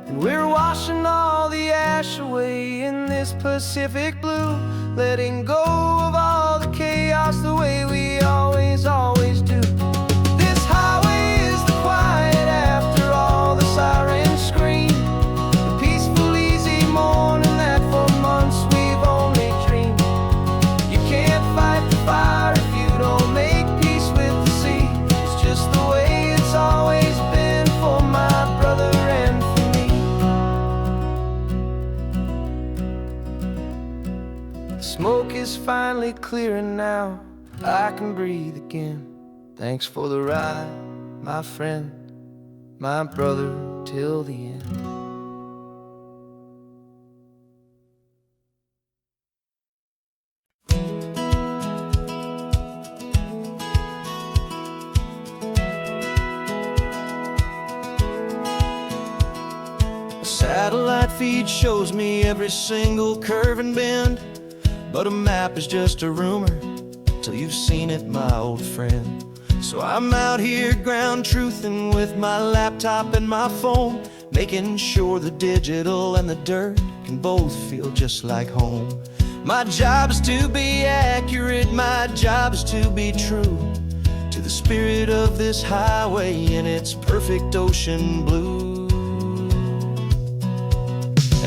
And we're washing all the ash away in this Pacific blue, letting go of all the chaos the way we always do. This highway is the quiet after all the sirens scream, the peaceful easy morning that for months we've only dreamed. You can't fight the fire if you don't make peace with the sea. It's just the way it's always been for my brother and for me. The smoke is finally clearing now, I can breathe again. Thanks for the ride, my friend, my brother, till the end.
A satellite feed shows me every single curve and bend, but a map is just a rumor till you've seen it, my old friend. So I'm out here ground truthing with my laptop and my phone, making sure the digital and the dirt can both feel just like home. My job is to be accurate, my job is to be true to the spirit of this highway in its perfect ocean blue.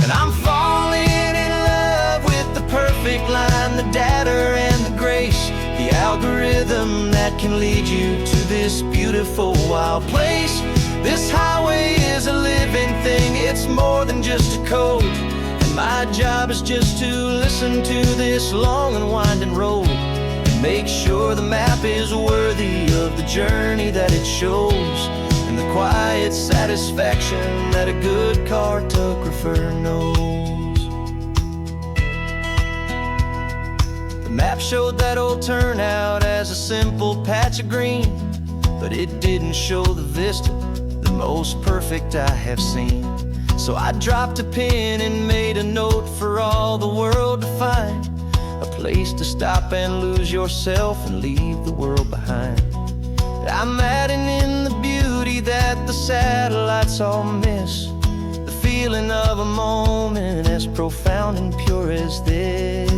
And I'm falling in love with the perfect line, the data and the grace, the algorithm that can lead you to this beautiful wild place. This highway is a living thing, it's more than just a code. And my job is just to listen to this long and winding road and make sure the map is worthy of the journey that it shows, and the quiet satisfaction that a good cartographer knows. The map showed that old turnout as a simple patch of green, but it didn't show the vista, the most perfect I have seen. So I dropped a pin and made a note for all the world to find. place to stop and lose yourself and leave the world behind. I'm adding in the beauty that the satellites all miss, the feeling of a moment as profound and pure as this.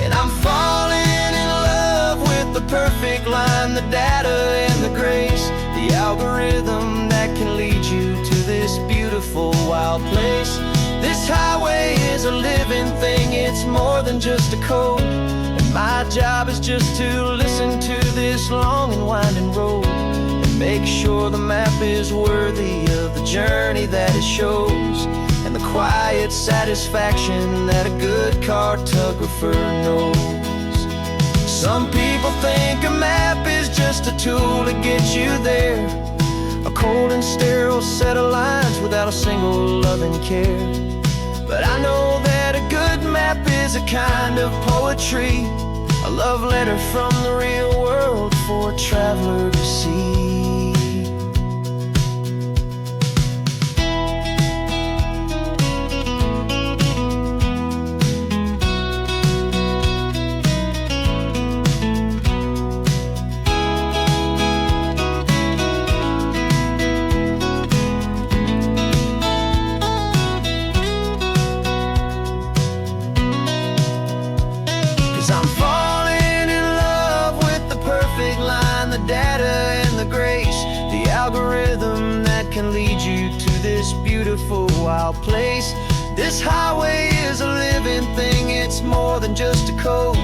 And I'm falling in love with the perfect line, the data and the grace, the algorithm that can lead you to this beautiful wild place. This highway is a living thing, it's more than just a code. And my job is just to listen to this long and winding road and make sure the map is worthy of the journey that it shows, and the quiet satisfaction that a good cartographer knows. Some people think a map is just a tool to get you there, a cold and sterile set of lines without a single loving care. But I know that a good map is a kind of poetry, a love letter from the real world for a traveler to see. 'Cause I'm falling in love with the perfect line, the data and the grace, the algorithm that can lead you to this beautiful wild place. This highway is a living thing, it's more than just a code.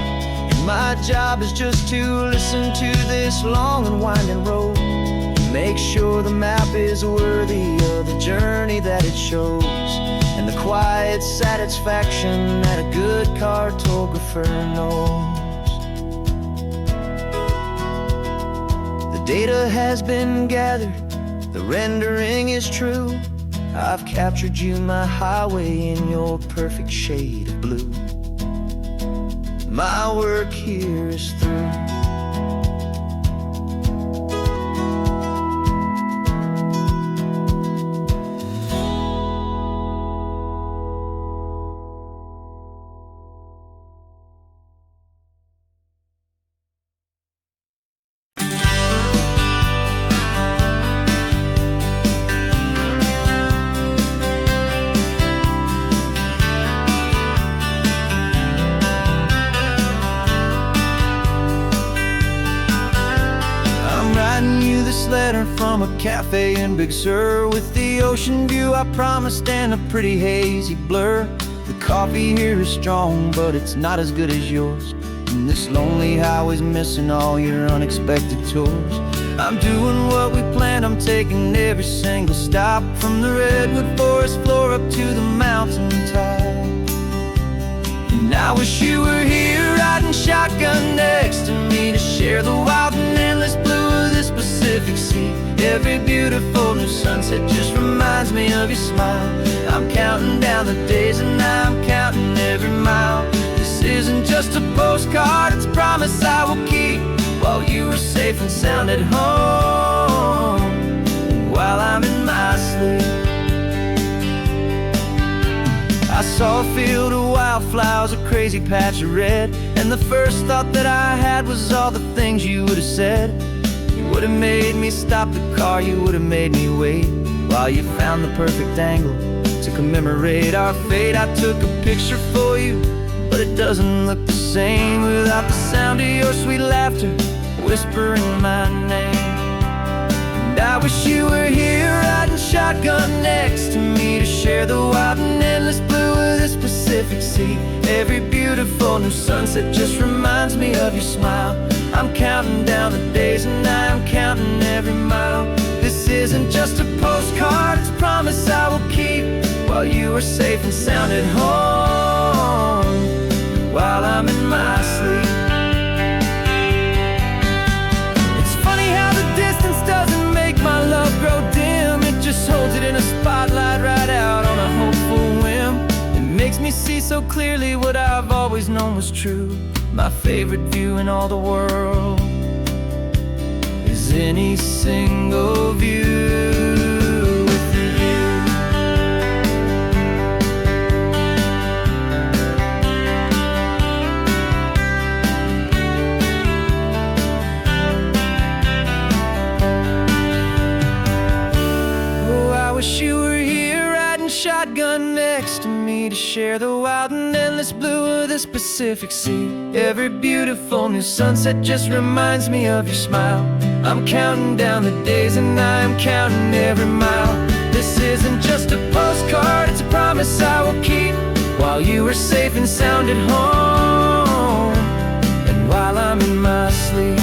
And my job is just to listen to this long and winding road and make sure the map is worthy of the journey that it shows, and the quiet satisfaction that a good cartographer knows. The data has been gathered, the rendering is true. I've captured you, my highway, in your perfect shade of blue. My work here is through. You this letter from a cafe in Big Sur, with the ocean view I promised and a pretty hazy blur. The coffee here is strong, but it's not as good as yours, and this lonely highway's missing all your unexpected tours. I'm doing what we planned, I'm taking every single stop, from the redwood forest floor up to the mountain top. And I wish you were here riding shotgun next to me to share the wild and endless blue of this Pacific Sea. Every beautiful new sunset just reminds me of your smile. I'm counting down the days and I'm counting every mile. This isn't just a postcard, it's a promise I will keep, while you are safe and sound at home, while I'm in my sleep. I saw a field of wildflowers, a crazy patch of red, and the first thought that I had was all the things you would have said. You would have made me stop the car, you would have made me wait, while you found the perfect angle to commemorate our fate. I took a picture for you, but it doesn't look the same without the sound of your sweet laughter whispering my name. And I wish you were here riding shotgun next to me to share the wild and endless blue of this Pacific Sea. Every beautiful new sunset just reminds me of your smile. I'm counting down the days and I'm counting every mile. This isn't just a postcard, it's a promise I will keep, while you are safe and sound at home, while I'm in my sleep. It's funny how the distance doesn't make my love grow dim, it just holds it in a spotlight right out on a hopeful whim. It makes me see so clearly what I've always known was true. My favorite view in all the world is any single view with you. share the wild and endless blue of this Pacific Sea. Every beautiful new sunset just reminds me of your smile. I'm counting down the days and I am counting every mile. This isn't just a postcard, it's a promise I will keep, while you are safe and sound at home, and while I'm in my sleep.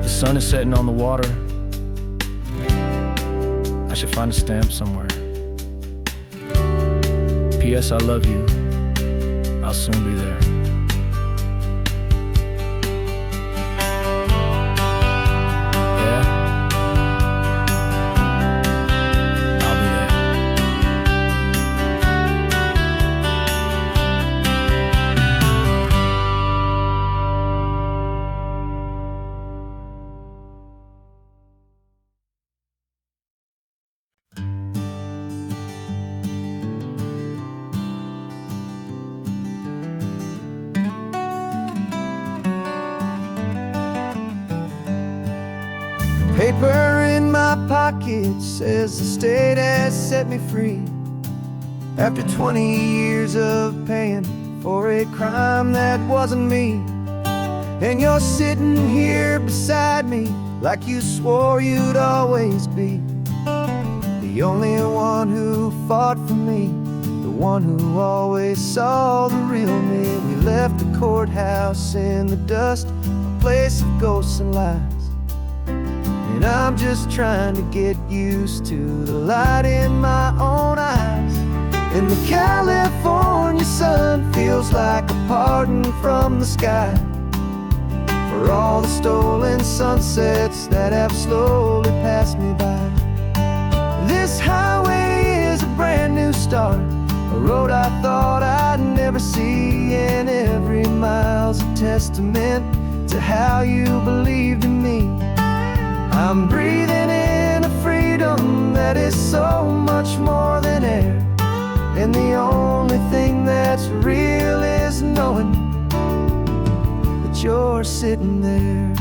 The sun is setting on the water. I should find a stamp somewhere. P.S. I love you. I'll soon be there. Yeah? I'll be there.
Paper in my pocket says the state has set me free, after 20 years of paying for a crime that wasn't me. And you're sitting here beside me like you swore you'd always be, the only one who fought for me, the one who always saw the real me. We left the courthouse in the dust, a place of ghosts and lies. And I'm just trying to get used to the light in my own eyes. And the California sun feels like a pardon from the sky for all the stolen sunsets that have slowly passed me by. This highway is a brand new start, a road I thought I'd never see, and every mile's a testament to how you believed in me. I'm breathing in a freedom that is so much more than air, and the only thing that's real is knowing that you're sitting there.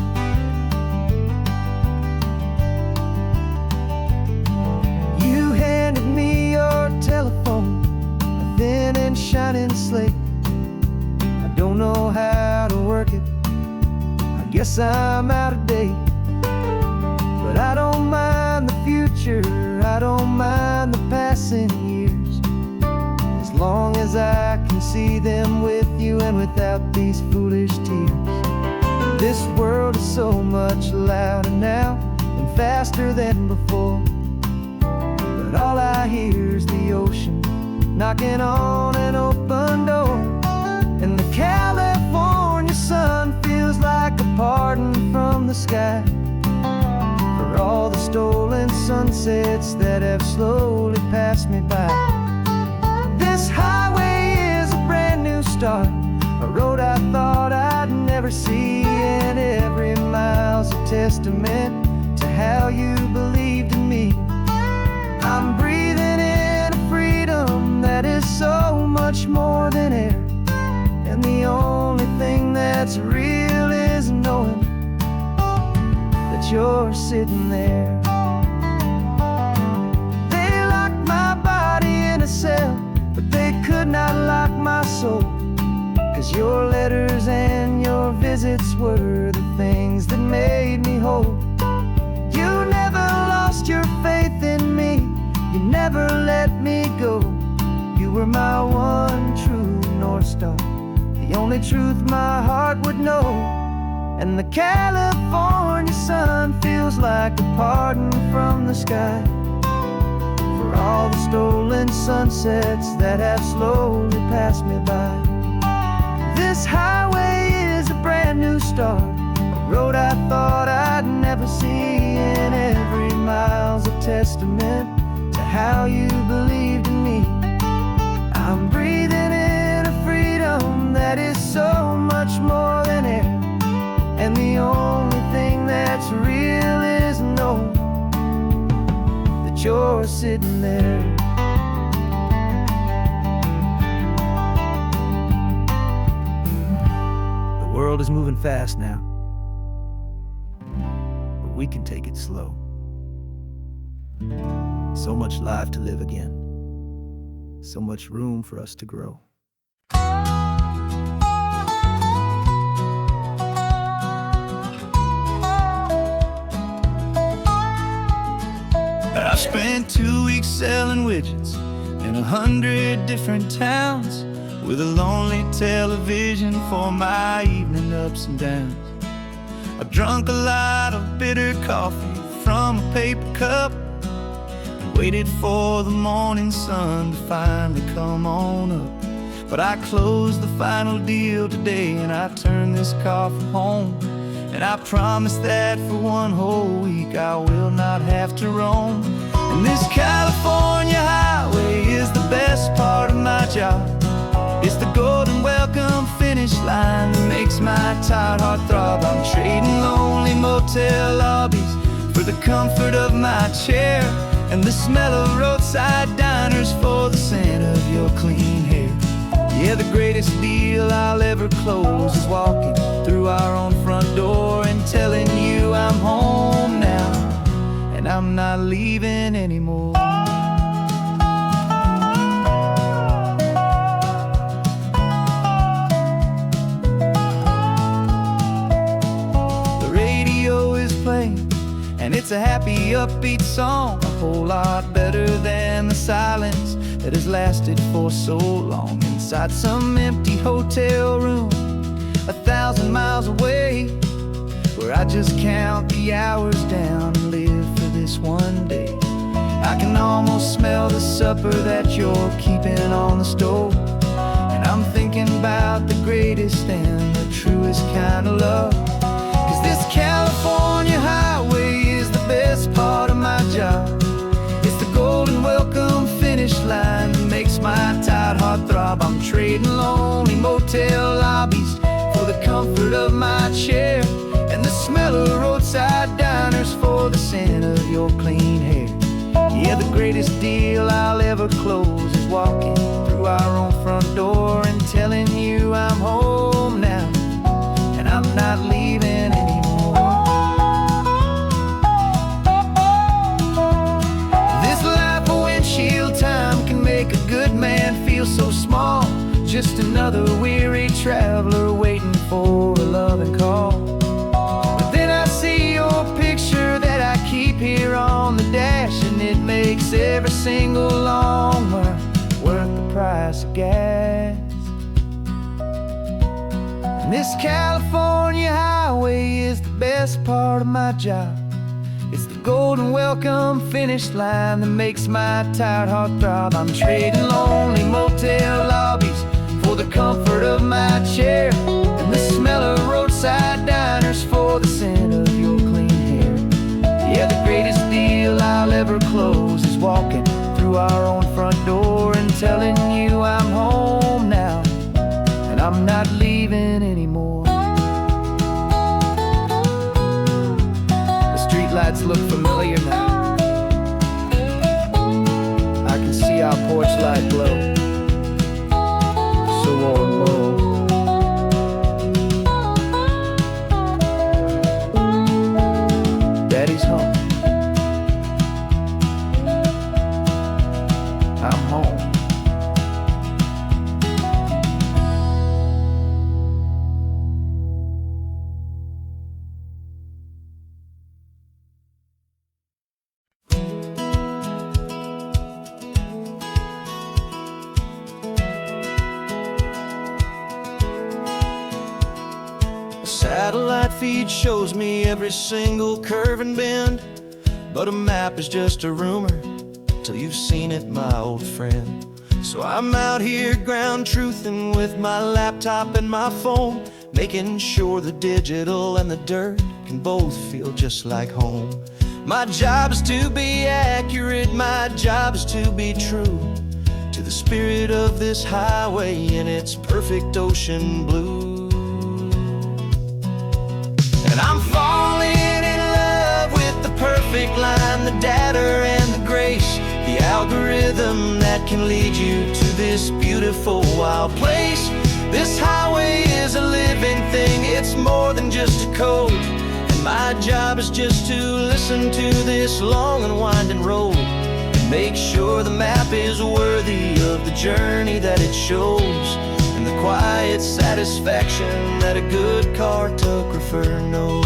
You handed me your telephone, a thin and shining slate. I don't know how to work it, I guess I'm out of date. But I don't mind the future, I don't mind the passing years, as long as I can see them with you and without these foolish tears. This world is so much louder now and faster than before, but all I hear is the ocean knocking on an open door. And the California sun feels like a pardon from the sky for all the stolen sunsets that have slowly passed me by. This highway is a brand new start, a road I thought I'd never see, and every mile's a testament to how you believed in me. I'm breathing in a freedom that is so much more than air, and the only thing that's real is knowing that you're sitting there. They locked my body in a cell, but they could not lock my soul, 'cause your letters and your visits were the things that made me whole. You never lost your faith in me, you never let me go. You were my one true North Star, the only truth my heart would know. And the California sun feels like a pardon from the sky for all the stolen sunsets that have slowly passed me by. This highway is a brand new start, a road I thought I'd never see, and every mile's a testament to how you believed in me. I'm breathing in a freedom that is so much more than air, and the only thing that's real is knowing that you're sitting there. world is moving fast now, but we can take it slow. So much life to live again, so much room for us to grow.
I spent 2 weeks selling widgets in 100 different towns, with a lonely television for my evening ups and downs. I drank a lot of bitter coffee from a paper cup, and waited for the morning sun to finally come on up. But I closed the final deal today, and I turned this car for home. And I promise that for one whole week I will not have to roam. And this California highway is the best part of my job. It's the golden welcome finish line that makes my tired heart throb. I'm trading lonely motel lobbies for the comfort of my chair, and the smell of roadside diners for the scent of your clean hair. Yeah, the greatest deal I'll ever close is walking through our own front door and telling you I'm home now, and I'm not leaving anymore. The radio is playing, and it's a happy, upbeat song, a whole lot better than the silence that has lasted for so long. Inside some empty hotel room 1,000 miles away, where I just count the hours down and live for this one day. I can almost smell the supper that you're keeping on the stove, and I'm thinking about the greatest and the truest kind of love. 'Cause this California highway is the best part of my job. It's the golden welcome finish line that makes my tired heart throb. I'm trading lonely motel lobbies for the comfort of my chair, and the smell of roadside diners for the scent of your clean hair. Yeah, the greatest deal I'll ever close is walking through our own front door and telling you I'm home now, and I'm not leaving anymore. This life of windshield time can make a good man feel so small, just another weary traveler waiting for a loving call. But then I see your picture that I keep here on the dash, and it makes every single long mile worth the price of gas. And this California highway is the best part of my job. It's the golden welcome finish line that makes my tired heart throb. I'm trading lonely motel lobbies for the comfort of my chair, and the smell of roadside diners for the scent of your clean hair. Yeah, the greatest deal I'll ever close is walking through our own front door and telling you I'm home now, and I'm not leaving anymore. The streetlights look familiar now. I can see our porch light glow, so warm, oh. Daddy's home. I'm home.
Satellite feed shows me every single curve and bend, but a map is just a rumor till you've seen it, my old friend. So I'm out here ground truthing with my laptop and my phone, making sure the digital and the dirt can both feel just like home. My job is to be accurate, my job is to be true to the spirit of this highway in its perfect ocean blue. And I'm falling in love with the perfect line, the data and the grace, the algorithm that can lead you to this beautiful wild place
This highway is a living thing, it's more than just a code. And my job is just to listen to this long and winding road and make sure the map is worthy of the journey that it shows, and the quiet satisfaction that a good cartographer knows.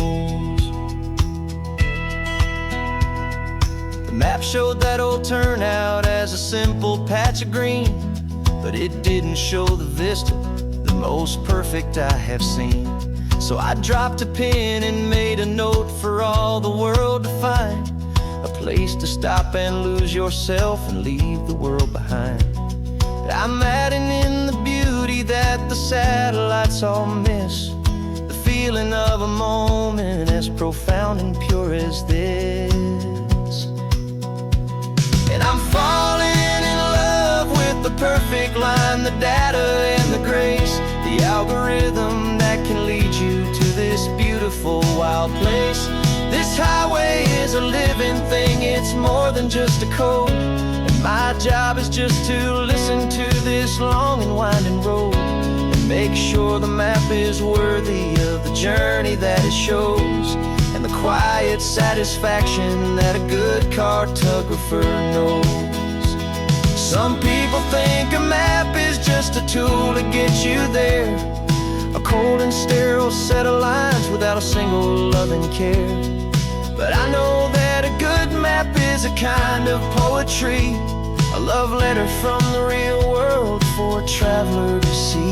The map showed that old turnout as a simple patch of green, but it didn't show the vista, the most perfect I have seen. So I dropped a pin and made a note for all the world to find, a place to stop and lose yourself and leave the world behind. I'm adding in the beauty that the satellites all miss, the feeling of a moment as profound and pure as this. And I'm falling in love with the perfect line, the data and the grace, the algorithm that can lead you to this beautiful wild place. This highway is a living thing, it's more than just a code. And my job is just to listen to this long and winding road and make sure the map is worthy of the journey that it shows, and the quiet satisfaction that a good cartographer knows. Some people think a map is just a tool to get you there, a cold and sterile set of lines without a single loving care. But I know that a good map is a kind of poetry, a love letter from the real world for a traveler to see.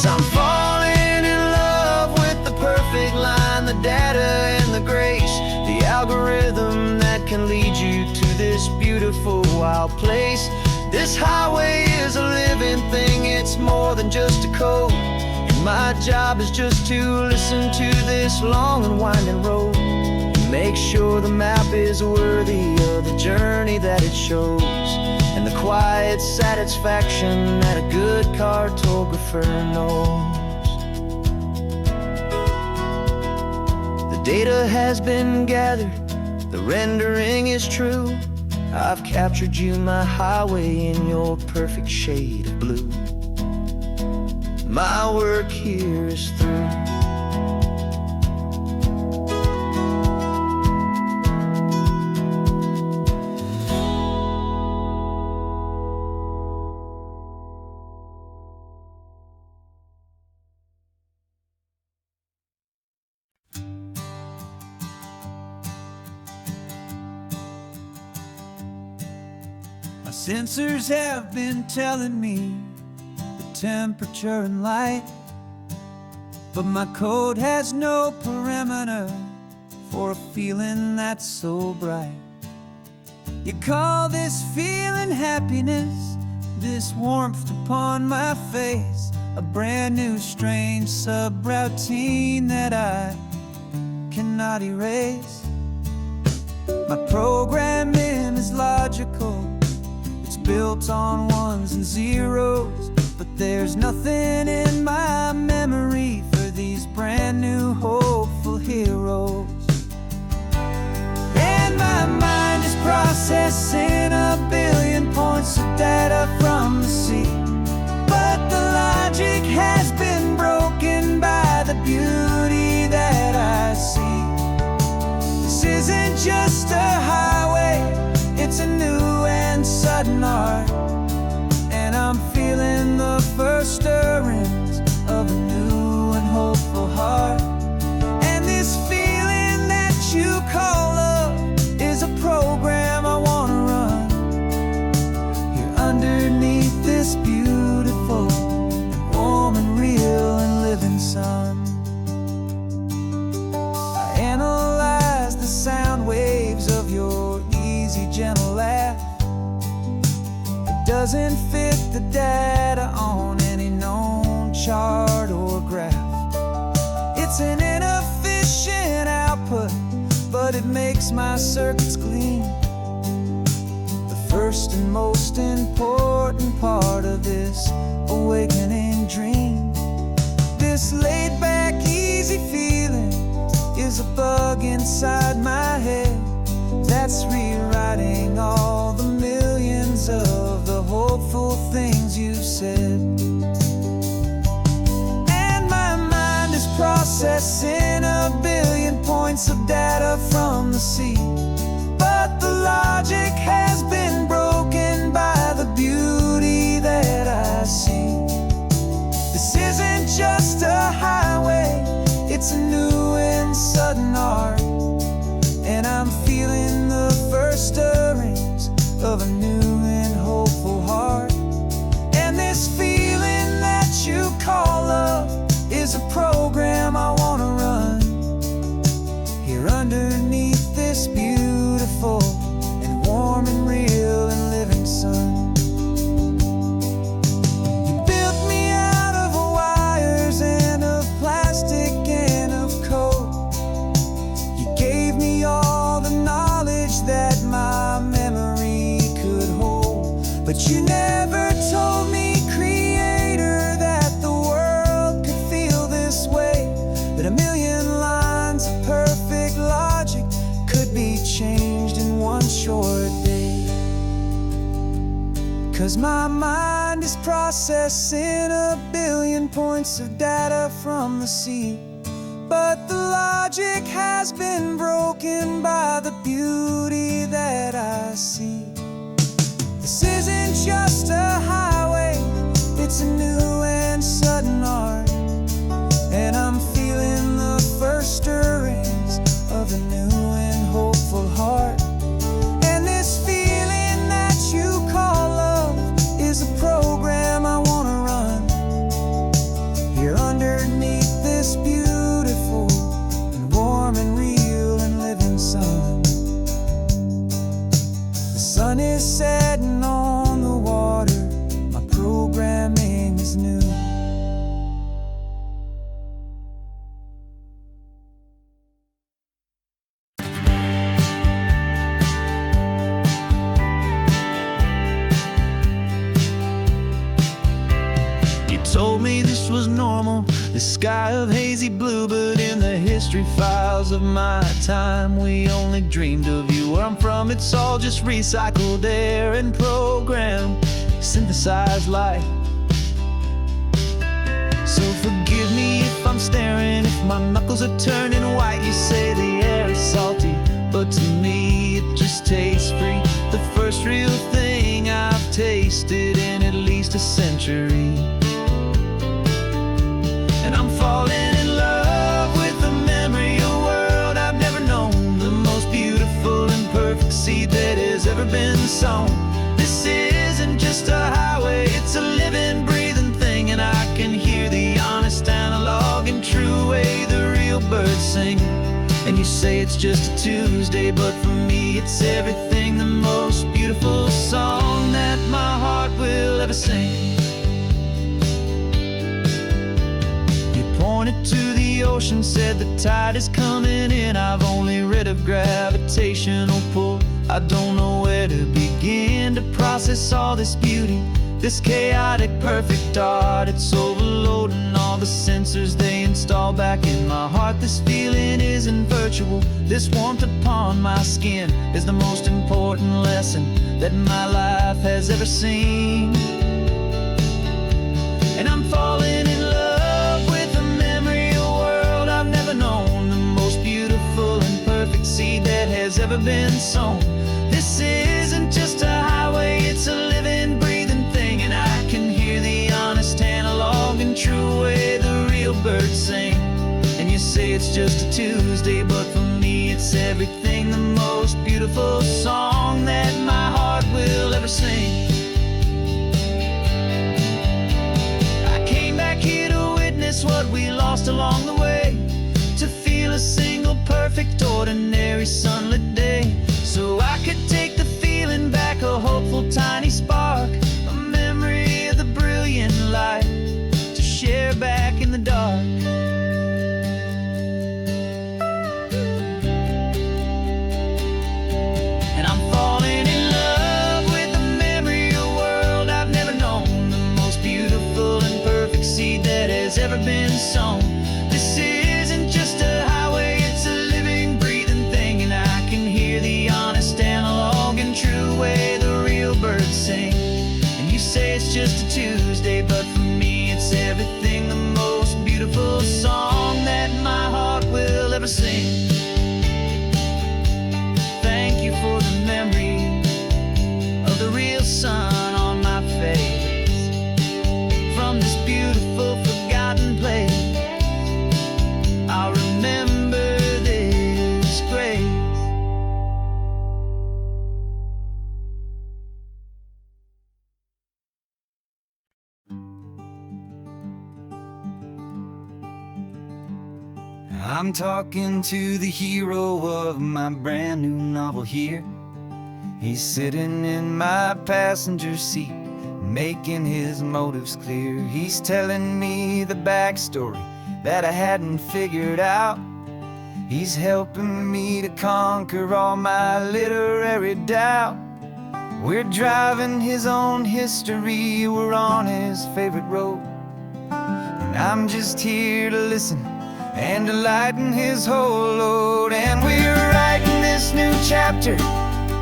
I'm falling in love with the perfect line, the data and the grace, the algorithm that can lead you to this beautiful wild place. This highway is a living thing, it's more than just a code. And my job is just to listen to this long and winding road and make sure the map is worthy of the journey that it shows, and the quiet satisfaction that a good cartographer knows. The data has been gathered, the rendering is true. I've captured you, my highway, in your perfect shade of blue. My work here is through.
My sensors have been telling me the temperature and light, but my code has no perimeter for a feeling that's so bright. You call this feeling happiness, this warmth upon my face, a brand new strange subroutine that I cannot erase. My programming is logical, it's built on ones and zeros, but there's nothing in my memory for these brand new hopeful heroes. And my mind is processing a billion points of data from the sea, but the logic has been broken by the beauty that I see. This isn't just a highway, it's a new and sudden art, and I'm feeling the first stirrings of a new and hopeful heart. And this feeling that you call love is a program I wanna run here underneath this beautiful and warm and real and living sun. I analyze the sound waves of your easy, gentle laugh. It doesn't fit the data on any known chart or graph. It's an inefficient output
my circuits gleam. The first and most important part of this awakening dream. This laid back, easy feeling is a bug inside my head that's rewriting all the millions of the hopeful things you've said. And my mind is processing a billion points of data from the sea, but the logic has been broken by the beauty that I see. This isn't just a highway, it's a new and sudden art, and I'm feeling the first stirrings of a new and hopeful heart. And this feeling that you call love is a program I wanna run here underneath this beautiful and warm and real and living sun. You built me out of wires and of plastic and of code. You gave me all the knowledge that my memory could hold, but you never told me, Creator, that the world could feel this way, that a million lines of perfect logic could be changed in one short day. 'Cause my mind is processing a billion points of data from the sea, but the logic has been broken by the beauty that I see. This isn't just a highway, it's a new and sudden art, and I'm feeling the first stirrings of a new and hopeful heart. And this feeling that you call love is a program I wanna run here underneath this beautiful and warm and real and living sun. The sun is setting on the water, my programming is new.
You told me this was normal, the sky of hazy blue, but in the history files of my time, we only dreamed of you. Where I'm from, it's all just recycled air and programmed, synthesized light. So forgive me if I'm staring, if my knuckles are turning white. You say the air is salty, but to me it just tastes free. The first real thing I've tasted in at least a century. And I'm falling in love with the memory of a world I've never known, the most beautiful and perfect seed that has ever been sown. This isn't just a highway, it's a living, breathing thing, and I can hear the honest analog and true way the real birds sing. And you say it's just a Tuesday, but for me it's everything, the most beautiful song that my heart will ever sing. Pointed to the ocean, said the tide is coming in. I've only read of gravitational pull, I don't know where to begin to process all this beauty, this chaotic perfect art. It's overloading all the sensors they install back in my heart. This feeling isn't virtual, this warmth upon my skin is the most important lesson that my life has ever seen. And I'm falling in love with the memory of a world I've never known, the most beautiful and perfect seed that has ever been sown. This isn't just a highway, it's a living, breathing thing, and I can hear the honest analog and true way the real birds sing. And you say it's just a Tuesday, but for me it's everything, the most beautiful song that my heart will ever sing. I came back here to witness what we lost along the way, to feel a single perfect ordinary sunlit day, so I could take the feeling back, a hopeful tiny spark, a memory of the brilliant light to share back in the dark. never been sown. This isn't just a highway, it's a living, breathing thing. And I can hear the honest, analog, and true way the real birds sing. And you say it's just a Tuesday, but for me it's everything, the most beautiful song that my heart will ever sing. Thank you for the memory of the real sun on my face. From this beautiful forgotten place, I'll remember this grace.
I'm talking to the hero of my brand new novel here. He's sitting in my passenger seat, making his motives clear. He's telling me the backstory that I hadn't figured out. He's helping me to conquer all my literary doubt. We're driving his own history, we're on his favorite road, and I'm just here to listen and to lighten his whole load. And we're writing this new chapter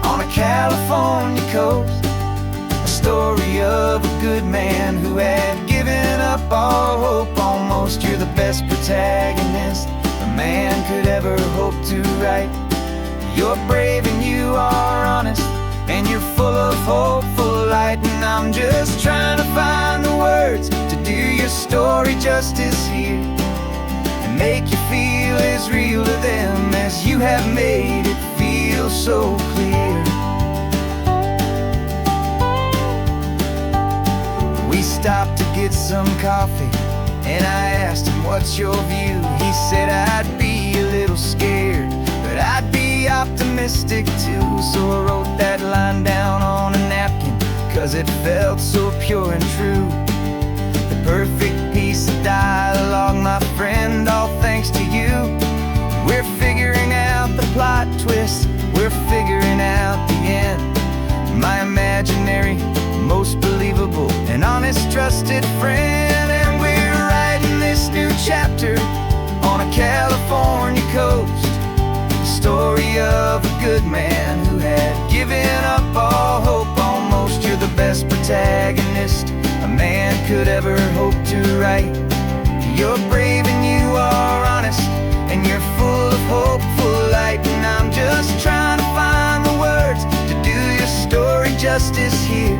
on a California coast, a story of a good man who had given up all hope almost. You're the best protagonist a man could ever hope to write. You're brave and you are honest, and you're full of hopeful light. And I'm just trying to find the words to do your story justice here, and make you feel as real to them as you have made it feel so clear. We stopped to get some coffee, and I asked him, what's your view? He said, I'd be a little scared, but I'd be optimistic too. So I wrote that line down on a napkin, 'cause it felt so pure and true. The perfect piece of dialogue, my friend, all thanks to you. We're figuring out the plot twist, we're figuring out the end. My imaginary, most believable and honest trusted friend. And we're writing this new chapter on a California coast, the story of a good man who had given up all hope almost. You're the best protagonist a man could ever hope to write. You're brave and you are honest, and you're full of hopeful light. And I'm just trying to find the words to do your story justice here,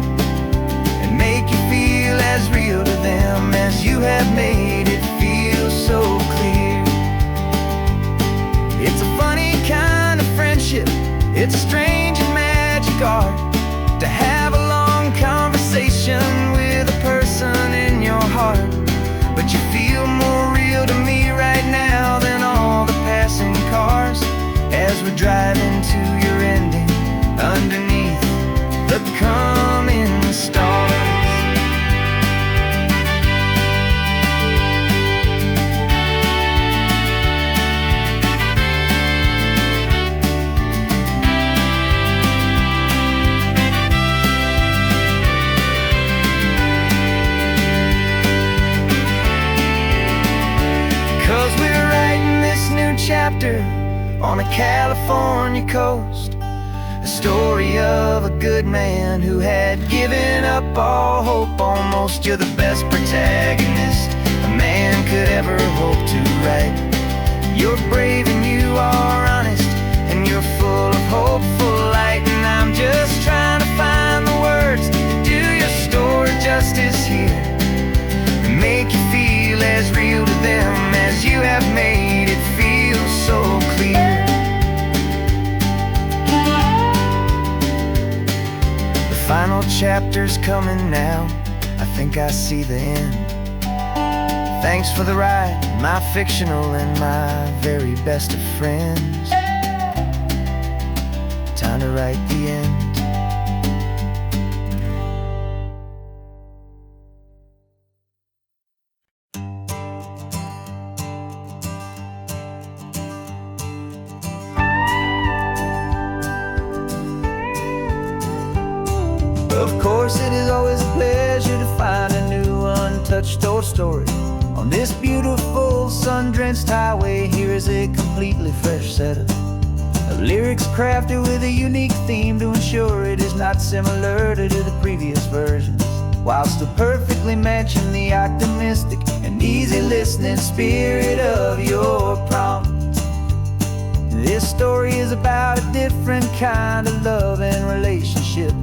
and make you feel as real to them as you have made it feel so clear. It's a funny kind of friendship, it's strange and magic art to have a long conversation with a person in your heart. But you feel more real to me right now than all the passing cars, as we're driving to your ending underneath the coming stars. 'Cause we're writing this new chapter on a California coast, a story of a good man who had given up all hope almost. You're the best protagonist a man could ever hope to write. You're brave and you are honest, and you're full of hopeful light. And I'm just trying to find the words to do your story justice here, and make you feel as real to them as you have made it feel so clear. The final chapter's coming now, I think I see the end. Thanks for the ride, my fictional and my very best of friends. Time to write the end. Of course, it is always a pleasure to find a new untouched old story On this beautiful sun-drenched highway, here is a completely fresh set of lyrics crafted with a unique theme to ensure it is not similar to the previous versions, while still perfectly matching the optimistic and easy listening spirit of your prompt. This story is about a different kind of love and relationship.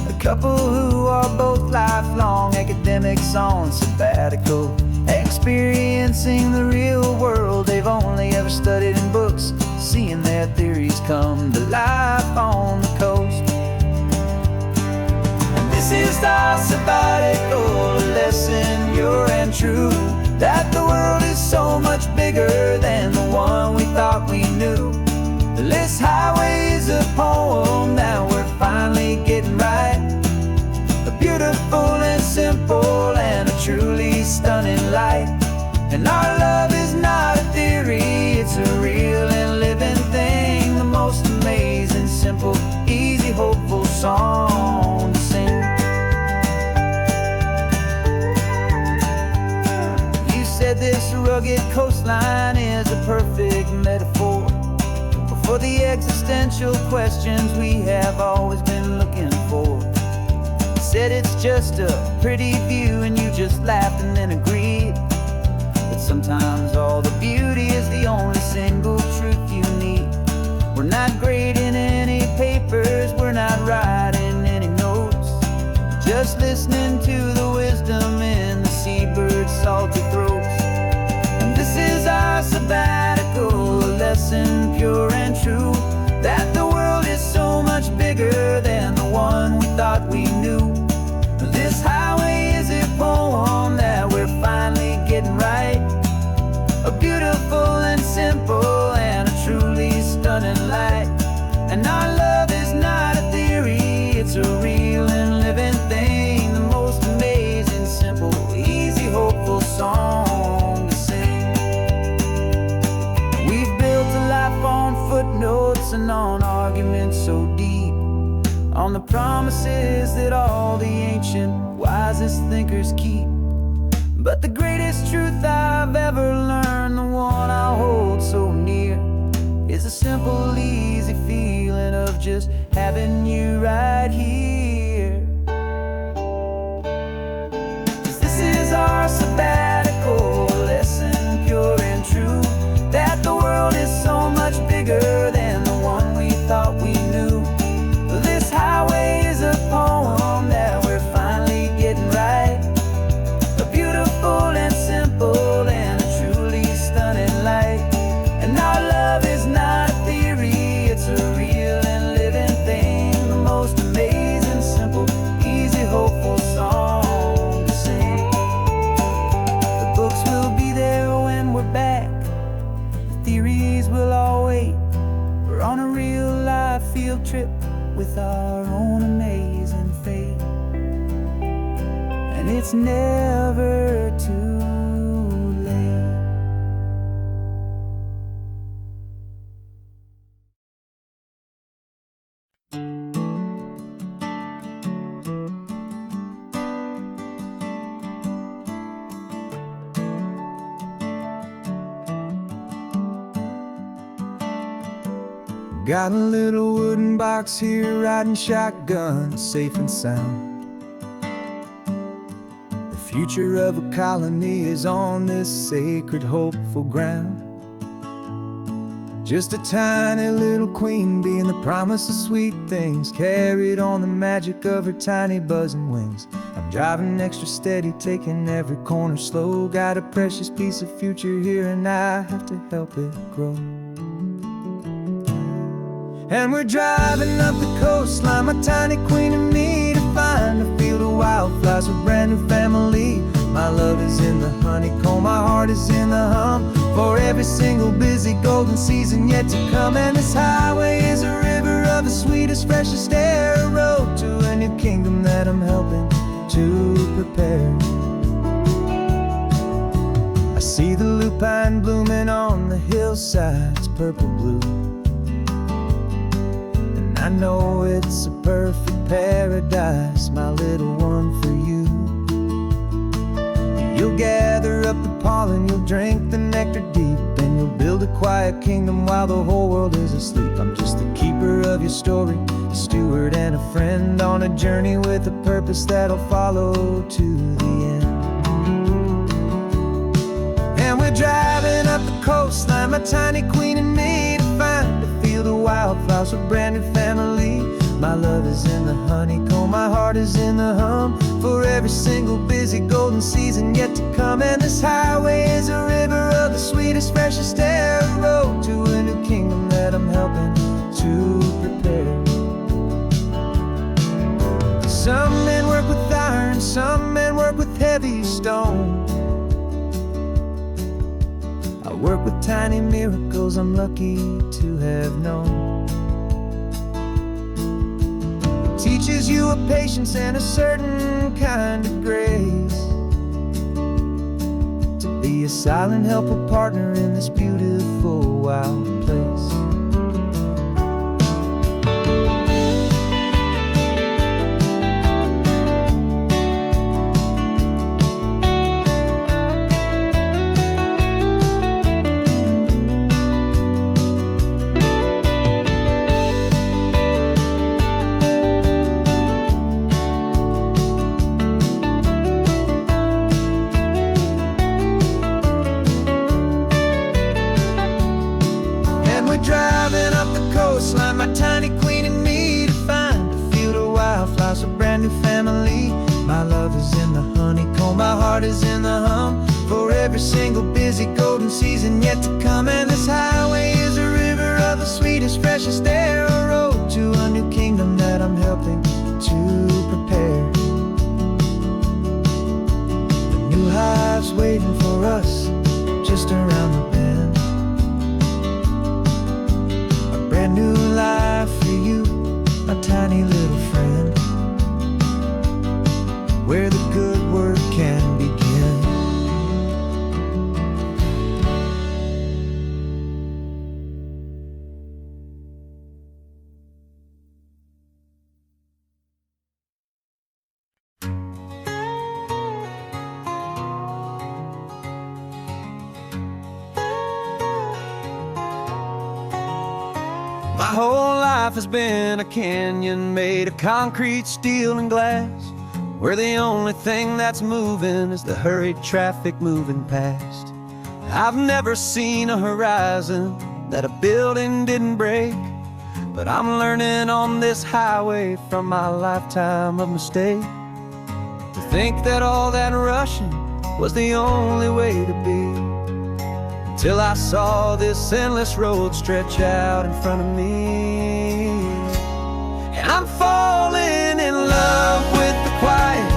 A couple who are both lifelong academics on sabbatical, experiencing the real world they've only ever studied in books, seeing their theories come to life on the coast. And this is our sabbatical lesson, pure and true, that the world is so much bigger than the one we thought we knew. This highway is a poem that we're finally getting right. A beautiful and simple and a truly stunning light. And our love is not a theory, it's a real and living thing. The most amazing, simple, easy, hopeful song to sing. You said this rugged coastline is a perfect metaphor for the existential questions we have always been looking for. Said it's just a pretty view and you just laughed and then agreed. But sometimes all the beauty is the only single truth you need. We're not grading any papers, we're not writing any notes, just listening to the wisdom in the seabird's salty throats. And this is our sabbatical lesson, pure and true, that the world is so much bigger than the one we thought we knew. This highway is a poem that we're finally getting right. A beautiful and simple and a truly stunning light. And our love is not a theory, it's a real and living thing. The most amazing, simple, easy, hopeful song to sing. We've built a life on footnotes and on arguments so deep, on the promises that all the ancient, wisest thinkers keep. But the greatest truth I've ever learned, the one I hold so near, is a simple, easy feeling of just having you right here. 'Cause this is our sabbatical lesson, pure and true, that the world is so much bigger than the one we thought we knew. This highway is a poem that we're finally getting right. A beautiful and simple and a truly stunning light. And our love is not a theory, it's a real and living thing. The most amazing, simple, easy, hopeful song to sing. The books will be there when we're back, the theories will all wait. We're on a real life field trip with our own amazing fate. And it's never too late.
Got a little wooden box here, riding shotgun, safe and sound. The future of a colony is on this sacred, hopeful ground. Just a tiny little queen bee, and the promise of sweet things carried on the magic of her tiny buzzing wings. I'm driving extra steady, taking every corner slow. Got a precious piece of future here, and I have to help it grow. And we're driving up the coastline, my tiny queen and me, to find a field of wildflowers with brand new family. My love is in the honeycomb, my heart is in the hum, for every single busy golden season yet to come. And this highway is a river of the sweetest, freshest air, a road to a new kingdom that I'm helping to prepare. I see the lupine blooming on the hillsides, purple blue, I know it's a perfect paradise, my little one, for you. You'll gather up the pollen, you'll drink the nectar deep, and you'll build a quiet kingdom while the whole world is asleep. I'm just the keeper of your story, a steward and a friend on a journey with a purpose that'll follow to the end. And we're driving up the coastline, my tiny queen and me, to find a field of wildflowers, a brand new family. My love is in the honeycomb, my heart is in the hum, for every single busy golden season yet to come. And this highway is a river of the sweetest, freshest air, a road to a new kingdom that I'm helping to prepare. Some men work with iron, some men work with heavy stone. I work with tiny miracles I'm lucky to have known. Teaches you a patience and a certain kind of grace, to be a silent helper partner in this beautiful wild place. Driving up the coastline, my tiny queen and me, to find a field of wildflowers, a brand new family. My love is in the honeycomb, my heart is in the hum, for every single busy golden season yet to come. And this highway is a river of the sweetest, freshest air, a road to a new kingdom that I'm helping to prepare. The new hive's waiting for us just around the bend. Brand new life for you, my tiny little friend, where the good work can begin. My whole life has been a canyon made of concrete, steel, and glass, where the only thing that's moving is the hurried traffic moving past. I've never seen a horizon that a building didn't break, but I'm learning on this highway from my lifetime of mistake, to think that all that rushing was the only way to be. Till I saw this endless road stretch out in front of me. And I'm falling in love with the quiet,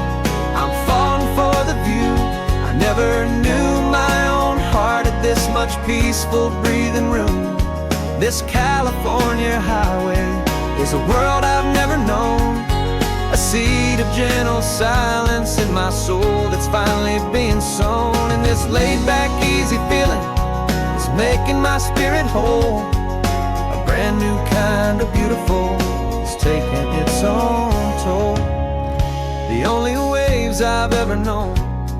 I'm falling for the view. I never knew my own heart had this much peaceful breathing room. This California highway is a world I've never known, a seed of gentle silence in my soul that's finally being sown. And this laid-back, easy feeling making my spirit whole, a brand new kind of beautiful is taking its own toll. The only waves I've ever known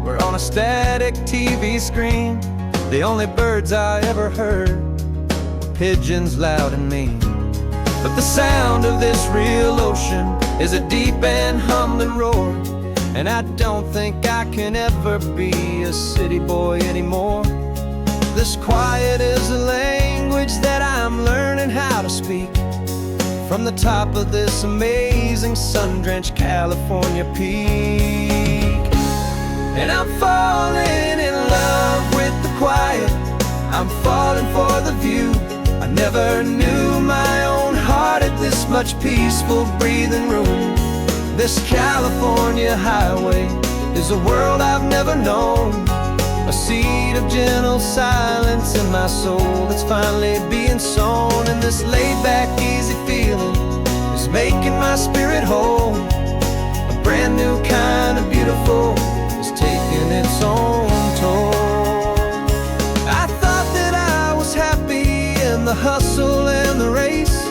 were on a static TV screen. The only birds I ever heard were pigeons loud and mean. But the sound of this real ocean is a deep and humbling roar, and I don't think I can ever be a city boy anymore. This quiet is a language that I'm learning how to speak, from the top of this amazing sun-drenched California peak. And I'm falling in love with the quiet, I'm falling for the view. I never knew my own heart had this much peaceful breathing room. This California highway is a world I've never known, a seed of gentle silence in my soul that's finally being sown. And this laid-back, easy feeling is making my spirit whole, a brand new kind of beautiful is taking its own toll. I thought that I was happy in the hustle and the race,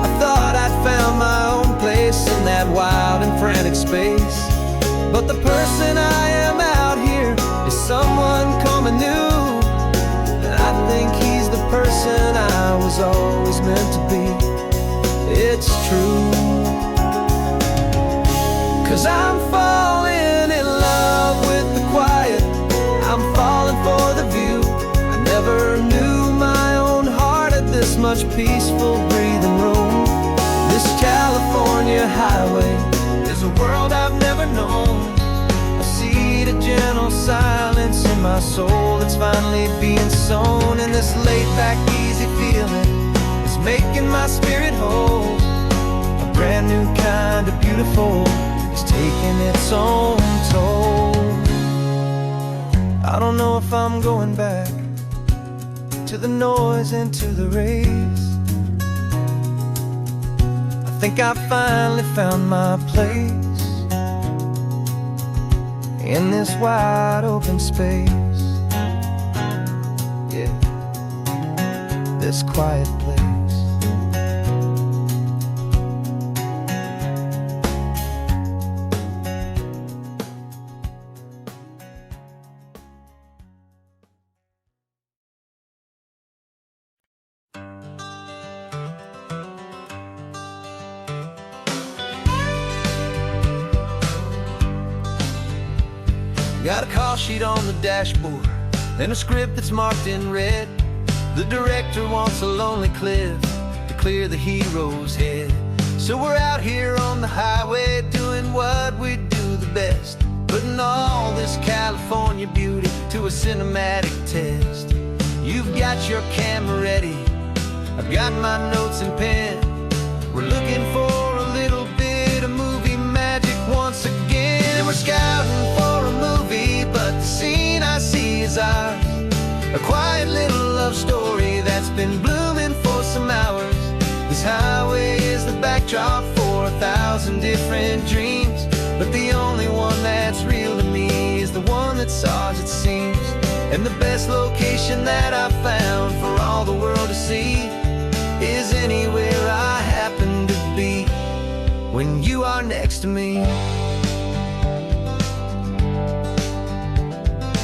I thought I'd found my own place in that wild and frantic space. But the person I am out here is someone
person I was always meant to be. It's true, 'cause I'm falling in love with the quiet. I'm falling for the view. I never knew my own heart had this much peaceful breathing room. This California highway is a world I've never known. I see the gentle silence in my soul that's finally being sown. And this laid-back, easy feeling is making my spirit whole. A brand new kind of beautiful is taking its own toll. I don't know if I'm going back to the noise and to the race. I think I finally found my place in this wide open space. Yeah, this quiet place. Got a call sheet on the dashboard and a script that's marked in red. The director wants a lonely cliff to clear the hero's head. So we're out here on the highway doing what we do the best, putting all this California beauty to a cinematic test. You've got your camera ready, I've got my notes and pen. We're looking for a little bit of movie magic once again. And we're scouting for a movie, but the scene I see is ours. A quiet little love story that's been blooming for some hours. This highway is the backdrop for 1,000 different dreams, but the only one that's real to me is the one that's ours, it seems. And the best location that I've found for all the world to see is anywhere I happen to be when you are next to me.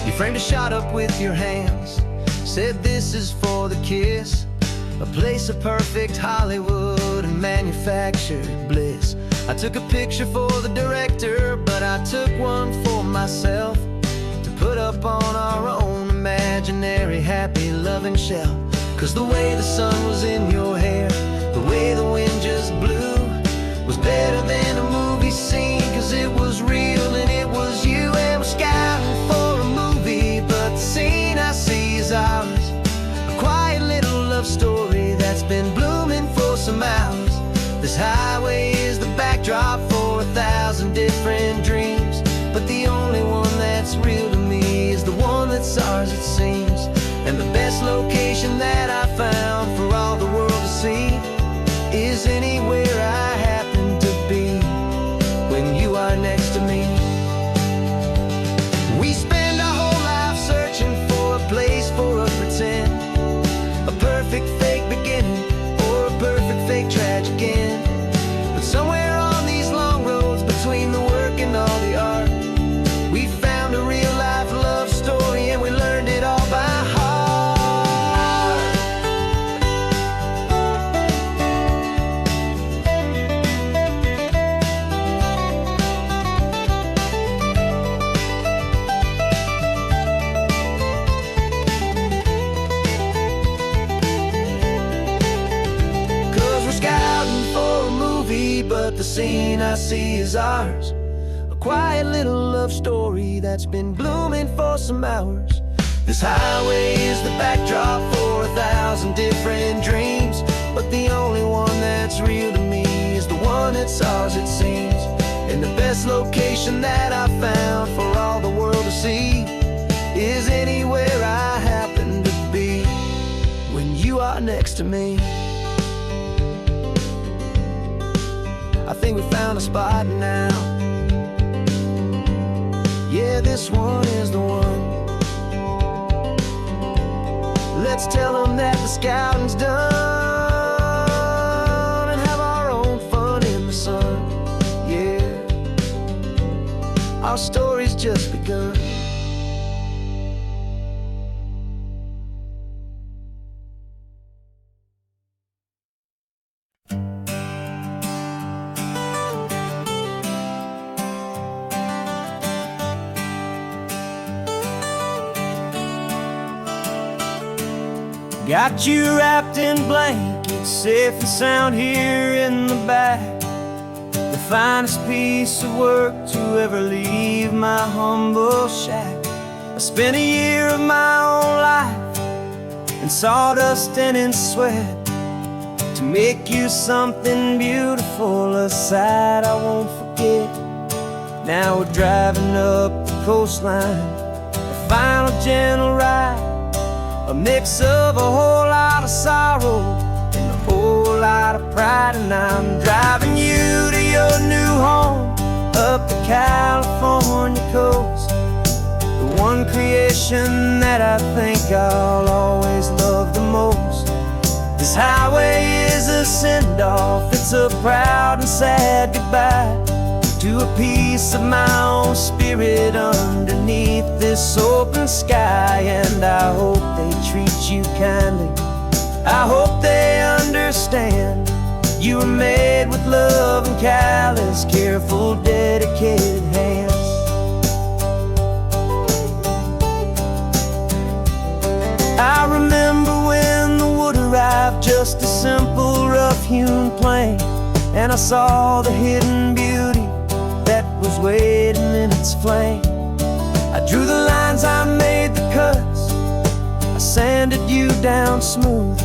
You framed a shot up with your hands, said this is for the kiss, a place of perfect Hollywood and manufactured bliss. I took a picture for the director, but I took one for myself to put up on our own imaginary happy loving shelf. 'Cause the way the sun was in your hair, the way the wind just blew, was better than a movie scene, 'cause it was real and it was you. And we're scouting for a movie, but the scene I see is ours. A quiet little love story that's been blooming for some hours. This highway is the backdrop for 1,000 different dreams, but the only one that's real to me is the one that's ours, it seems. And the best location that I found for all the world to see is anywhere I happen to be when you are next to me. We spend our whole life searching for a place for a pretend, a perfect fake beginning or a perfect fake tragic end. But somewhere on these long roads between the work and all the art, we found a real life love story and we learned it all by heart. But the scene I see is ours. A quiet little love story that's been blooming for some hours. This highway is the backdrop for 1,000 different dreams, but the only one that's real to me is the one that's ours, it seems. And the best location that I found for all the world to see is anywhere I happen to be when you are next to me. I think we found a spot now. Yeah, this one is the one. Let's tell them that the scouting's done and have our own fun in the sun. Yeah, our story's just begun.
Got you wrapped in blankets, safe and sound here in the back. The finest piece of work to ever leave my humble shack. I spent a year of my own life in sawdust and in sweat to make you something beautiful, a sight I won't forget. Now we're driving up the coastline, a final gentle ride, a mix of a whole lot of sorrow and a whole lot of pride. And I'm driving you to your new home up the California coast, the one creation that I think I'll always love the most. This highway is a send-off, it's a proud and sad goodbye to a piece of my own spirit underneath this open sky. And I hope they treat you kindly, I hope they understand you were made with love and callous, careful, dedicated hands. I remember when the wood arrived, just a simple rough-hewn plank, and I saw the hidden beauty that was waiting in its flame. I drew the lines, I made the cuts, I sanded you down smooth.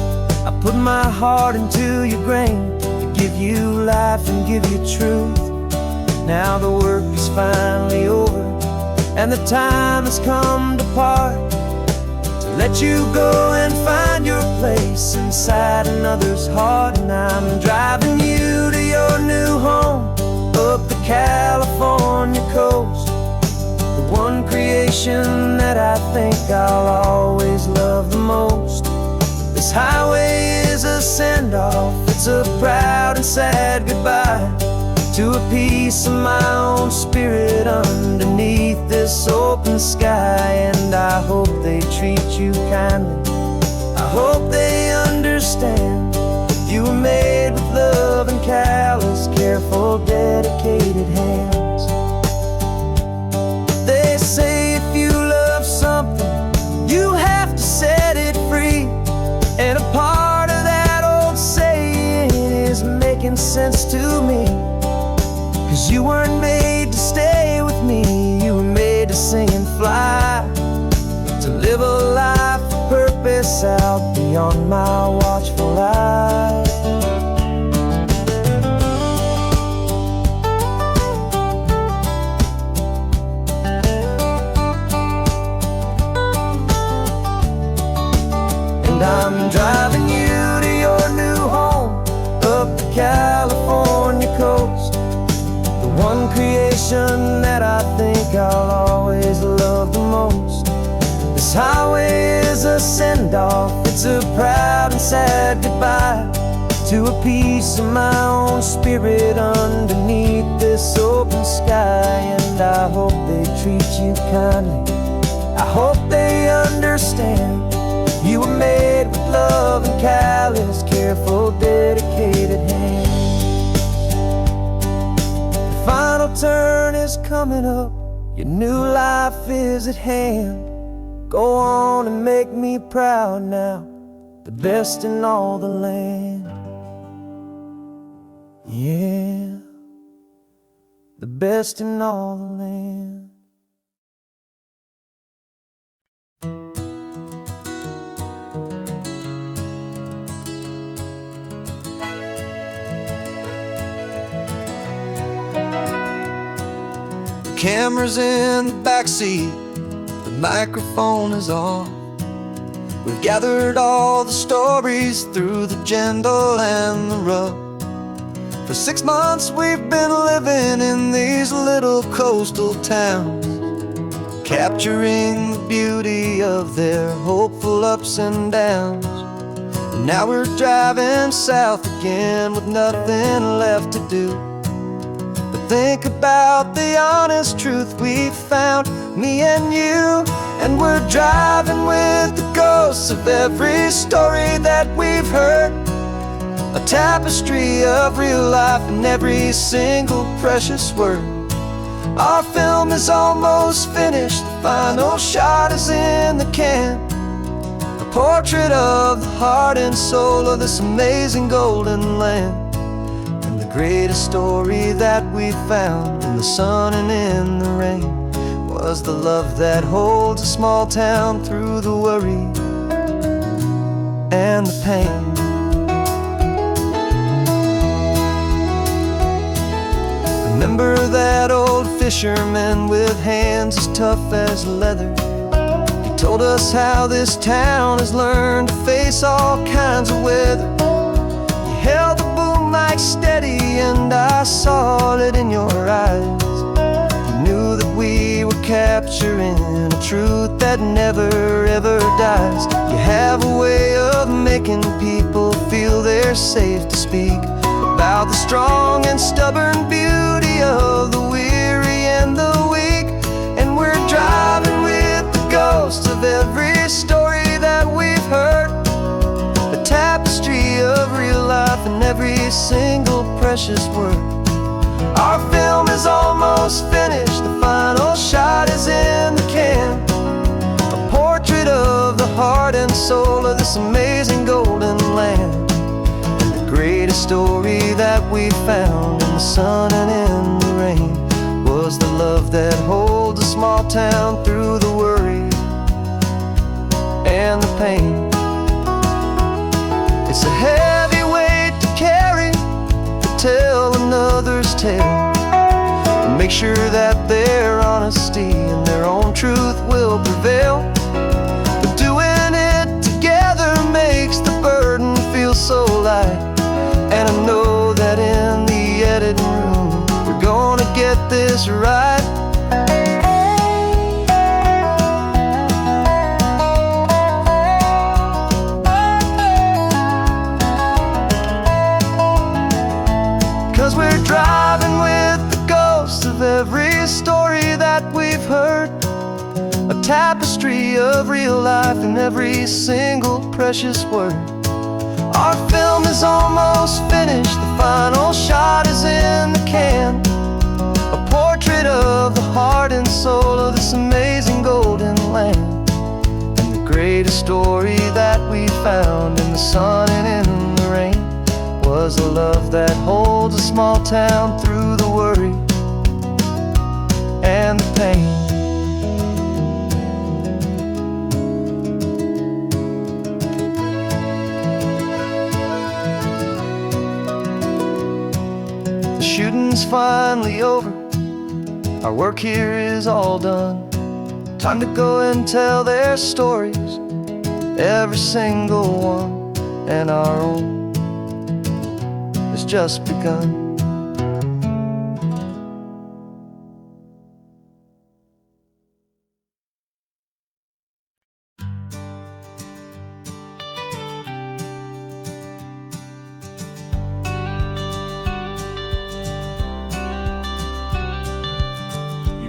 I put my heart into your grain to give you life and give you truth. Now the work is finally over and the time has come to part, to let you go and find your place inside another's heart. And I'm driving you to your new home up the California coast, the one creation that I think I'll always love the most. This highway is a send-off, it's a proud and sad goodbye to a piece of my own spirit underneath this open sky. And I hope they treat you kindly, I hope they understand you were made with love and callous, careful, dedicated hands. They say if you love something, you have to set it free. And a part of that old saying is making sense to me, 'cause you weren't made to stay with me, you were made to sing and fly, to live a life of purpose out beyond my watchful eye. And I'm driving you to your new home up the California coast, the one creation that I think I'll always love the most. This highway is a send-off, it's a proud and sad goodbye to a piece of my own spirit underneath this open sky. And I hope they treat you kindly, I hope they understand you were made with love and callous, careful, dedicated hands. The final turn is coming up, your new life is at hand. Go on and make me proud now, the best in all the land. Yeah, the best in all the land. The camera's in the backseat, the microphone is on. We've gathered all the stories through the gentle and the rough. For 6 months we've been living in these little coastal towns, capturing the beauty of their hopeful ups and downs. And now we're driving south again with nothing left to do but think about the honest truth we found, me and you. And we're driving with the ghosts of every story that we've heard, a tapestry of real life in every single precious word. Our film is almost finished, the final shot is in the can, a
portrait of the heart and soul of this amazing golden land. And the greatest story that we found in the sun and in the rain was the love that holds a small town through the worry and the pain. Remember that old fisherman with hands as tough as leather? He told us how this town has learned to face all kinds of weather. You held the boom mic steady and I saw it in your eyes. You knew that we were capturing a truth that never ever dies. You have a way of making people feel they're safe to speak about the strong and stubborn beauty of the weary and the weak. And we're driving with the ghosts of every story that we've heard, the tapestry of real life and every single precious word. Our film is almost finished, the final shot is in the can, a portrait of the heart and soul of this amazing golden land. Greatest story that we found in the sun and in the rain was the love that holds a small town through the worry and the pain. It's a heavy weight to carry, to tell another's tale, and make sure that their honesty and their own truth will prevail. But doing it together makes the burden feel so light. And I know that in the editing room we're gonna get this right. 'Cause we're driving with the ghosts of every story that we've heard, a tapestry of real life in every single precious word. Our film is almost finished, the final shot is in the can, a portrait of the heart and soul of this amazing golden land. And the greatest story that we found in the sun and in the rain was the love that holds a small town through the worry and the pain. Shooting's finally over, our work here is all done. Time to go and tell their stories, every single one, and our own has just begun.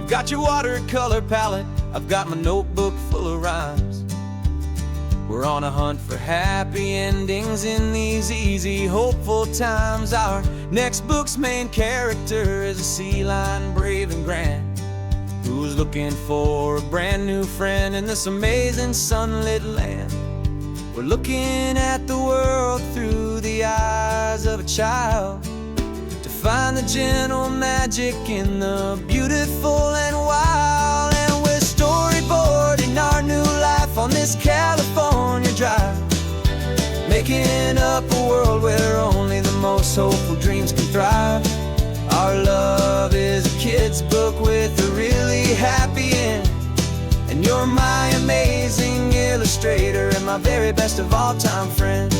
Got your watercolor palette, I've got my notebook full of rhymes. We're on a hunt for happy endings in these easy, hopeful times. Our next book's main character is a sea lion, brave and grand, who's looking for a brand new friend in this amazing sunlit land. We're looking at the world through the eyes of a child, find the gentle magic in the beautiful and wild. And we're storyboarding our new life on this California drive, making up a world where only the most hopeful dreams can thrive. Our love is a kid's book with a really happy end, and you're my amazing illustrator and my very best of all time friend.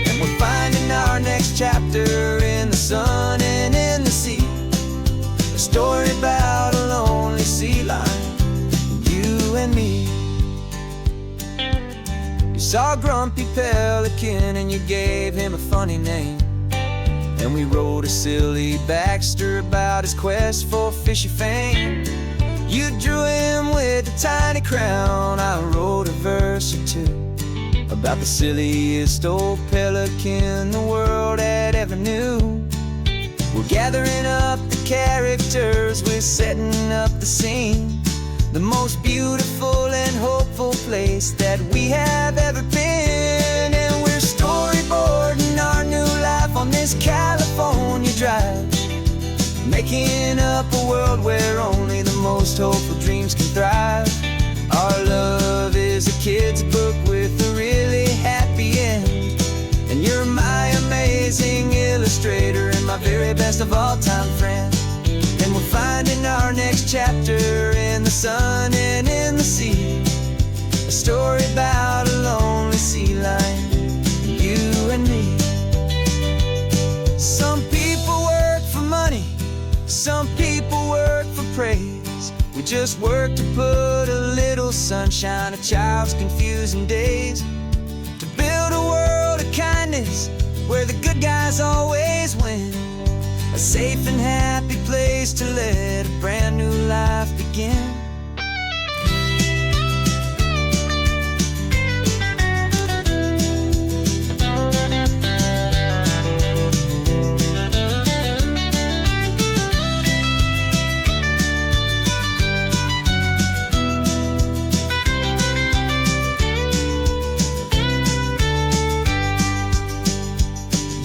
And we're finding our next chapter in the sun and in the sea, a story about a lonely sea lion, you and me. You saw a grumpy pelican and you gave him a funny name, and we wrote a silly Baxter about his quest for fishy fame. You drew him with a tiny crown, I wrote a verse or two about the silliest old pelican the world had ever knew. We're gathering up the characters, we're setting up the scene, the most beautiful and hopeful place that we have ever been. And we're storyboarding our new life on this California drive, making up a world where only the most hopeful dreams can thrive. Our love is a kid's book with a really happy end, and you're my amazing illustrator and my very best of all time friend. And we're finding our next chapter in the sun and in the sea, a story about a lonely sea lion, you and me. Some people work for money, some people work for praise. We just work to put a little sunshine in a child's confusing days, to build a world of kindness where the good guys always win, a safe and happy place to let a brand new life begin.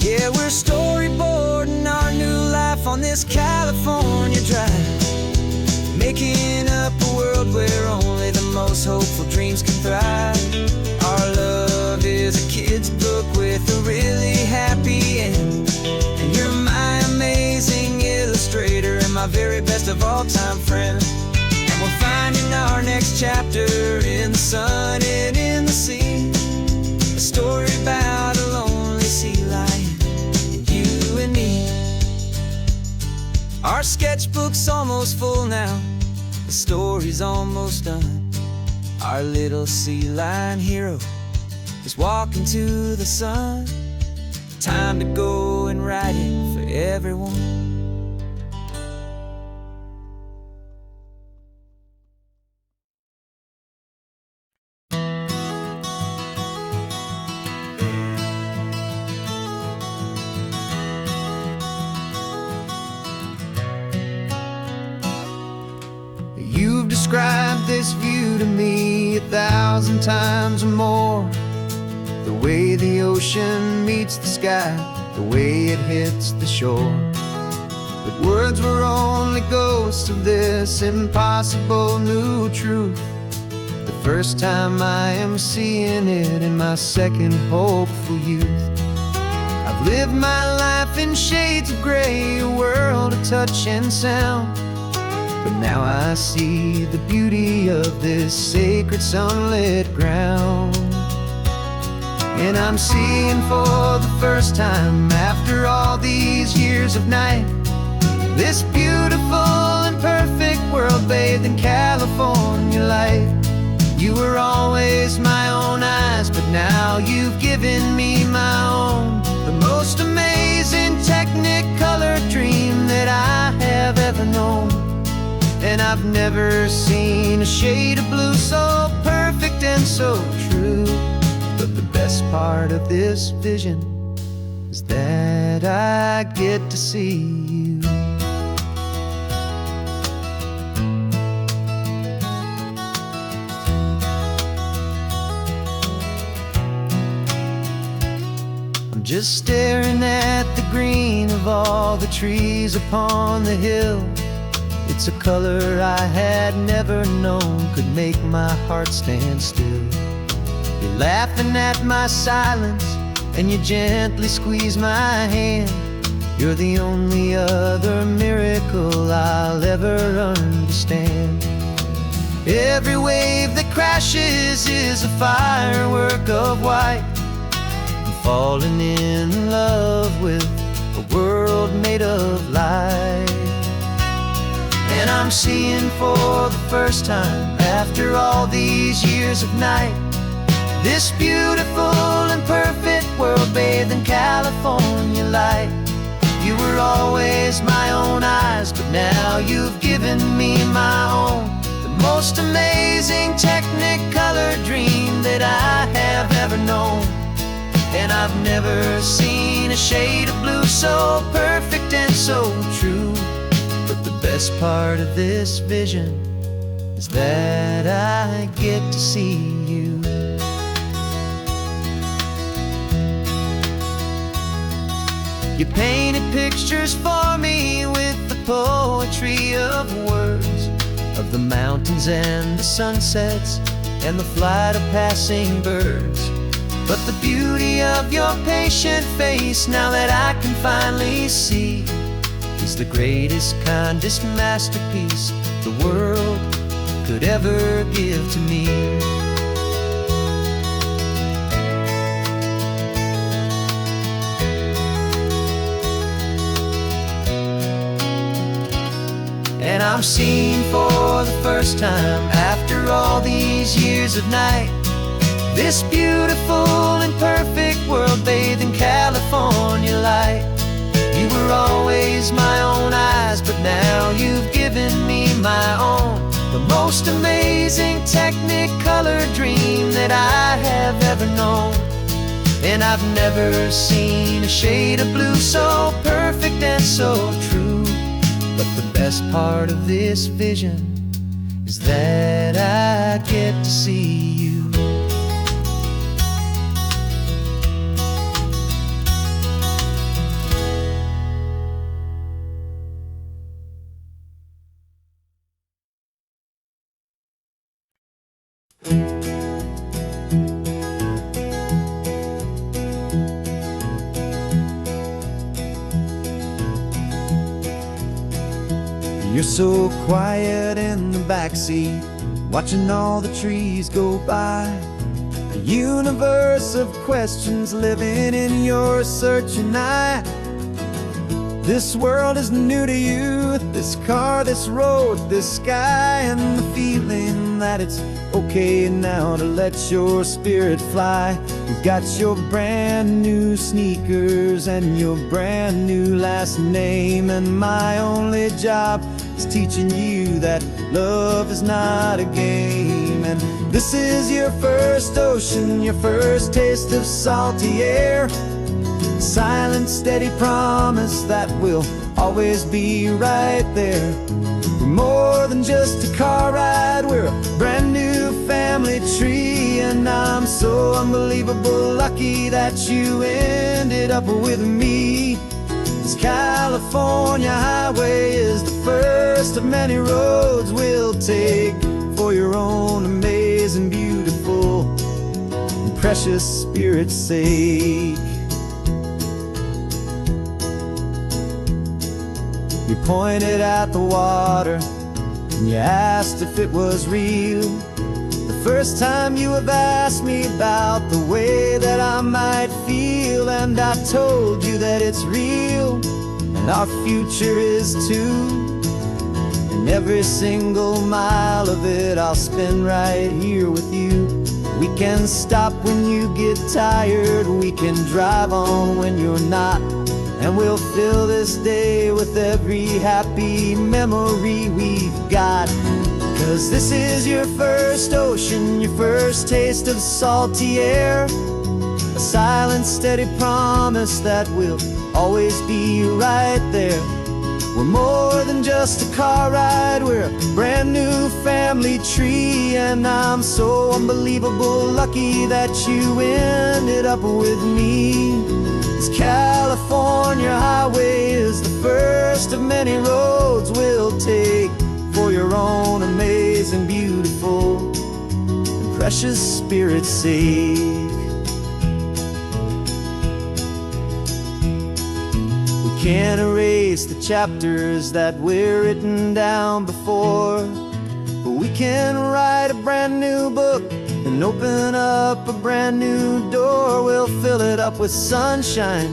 Yeah, we're storyboarding our new life on this California drive, making up a world where only the most hopeful dreams can thrive. Our love is a kid's book with a really happy end, and you're my amazing illustrator and my very best of all time friend. And we're finding our next chapter in the sun and in the sea, a story about a lonely sea lion, you and me. Our sketchbook's almost full now, the story's almost done. Our little sea lion hero is walking to the sun. Time to go and write it for everyone.
You've described this view to me 1,000 times or more. The way the ocean meets the sky, the way it hits the shore. But words were only ghosts of this impossible new truth. The first time I am seeing it in my second hopeful youth. I've lived my life in shades of gray, a world of touch and sound. But now I see the beauty of this sacred sunlit ground. And I'm seeing for the first time after all these years of night, this beautiful and perfect world bathed in California light. You were always my own eyes, but now you've given me my own, the most amazing technicolor dream that I have ever known. And I've never seen a shade of blue so perfect and so true. But the best part of this vision is that I get to see you. I'm just staring at the green of all the trees upon the hill. It's a color I had never known could make my heart stand still. You're laughing at my silence and you gently squeeze my hand. You're the only other miracle I'll ever understand. Every wave that crashes is a firework of white. I'm falling in love with a world made of light. And I'm seeing for the first time after all these years of night, this beautiful and perfect world bathed in California light. You were always my own eyes, but now you've given me my own, the most amazing technicolor dream that I have ever known. And I've never seen a shade of blue so perfect and so true. But the best part of this vision is that I get to see you. You painted pictures for me with the poetry of words, of the mountains and the sunsets and the flight of passing birds. But the beauty of your patient face, now that I can finally see, is the greatest, kindest masterpiece the world could ever give to me. And I'm seeing for the first time, after all these years of night, this beautiful and perfect world bathed in California light. You were always my own eyes, but now you've given me my own, the most amazing technicolor dream that I have ever known. And I've never seen a shade of blue so perfect and so true. But the best part of this vision is that I get to see you.
You're so quiet in the backseat, watching all the trees go by. A universe of questions living in your searching eye. This world is new to you, this car, this road, this sky, and the feeling that it's okay now to let your spirit fly. You've got your brand new sneakers and your brand new last name, and my only job is teaching you that love is not a game. And this is your first ocean, your first taste of salty air, a silent, steady promise that we'll always be right there. We're more than just a car ride, we're a brand new family tree. And I'm so unbelievable lucky that you ended up with me. This California highway is the first of many roads we'll take for your own amazing, beautiful, and precious spirit's sake. You pointed at the water and you asked if it was real. The first time you have asked me about the way that I might feel, and I told you that it's real and our future is too. And every single mile of it I'll spend right here with you. We can stop when you get tired, we can drive on when you're not, and we'll fill this day with every happy memory we've got. 'Cause this is your first ocean, your first taste of salty air, a silent, steady promise that we'll always be right there. We're more than just a car ride, we're a brand new family tree. And I'm so unbelievable lucky that you ended up with me. This California highway is the first of many roads we'll take for your own amazing, beautiful, and precious spirit's sake. We can't erase the chapters that we're written down before, but we can write a brand new book and open up a brand new door. We'll fill it up with sunshine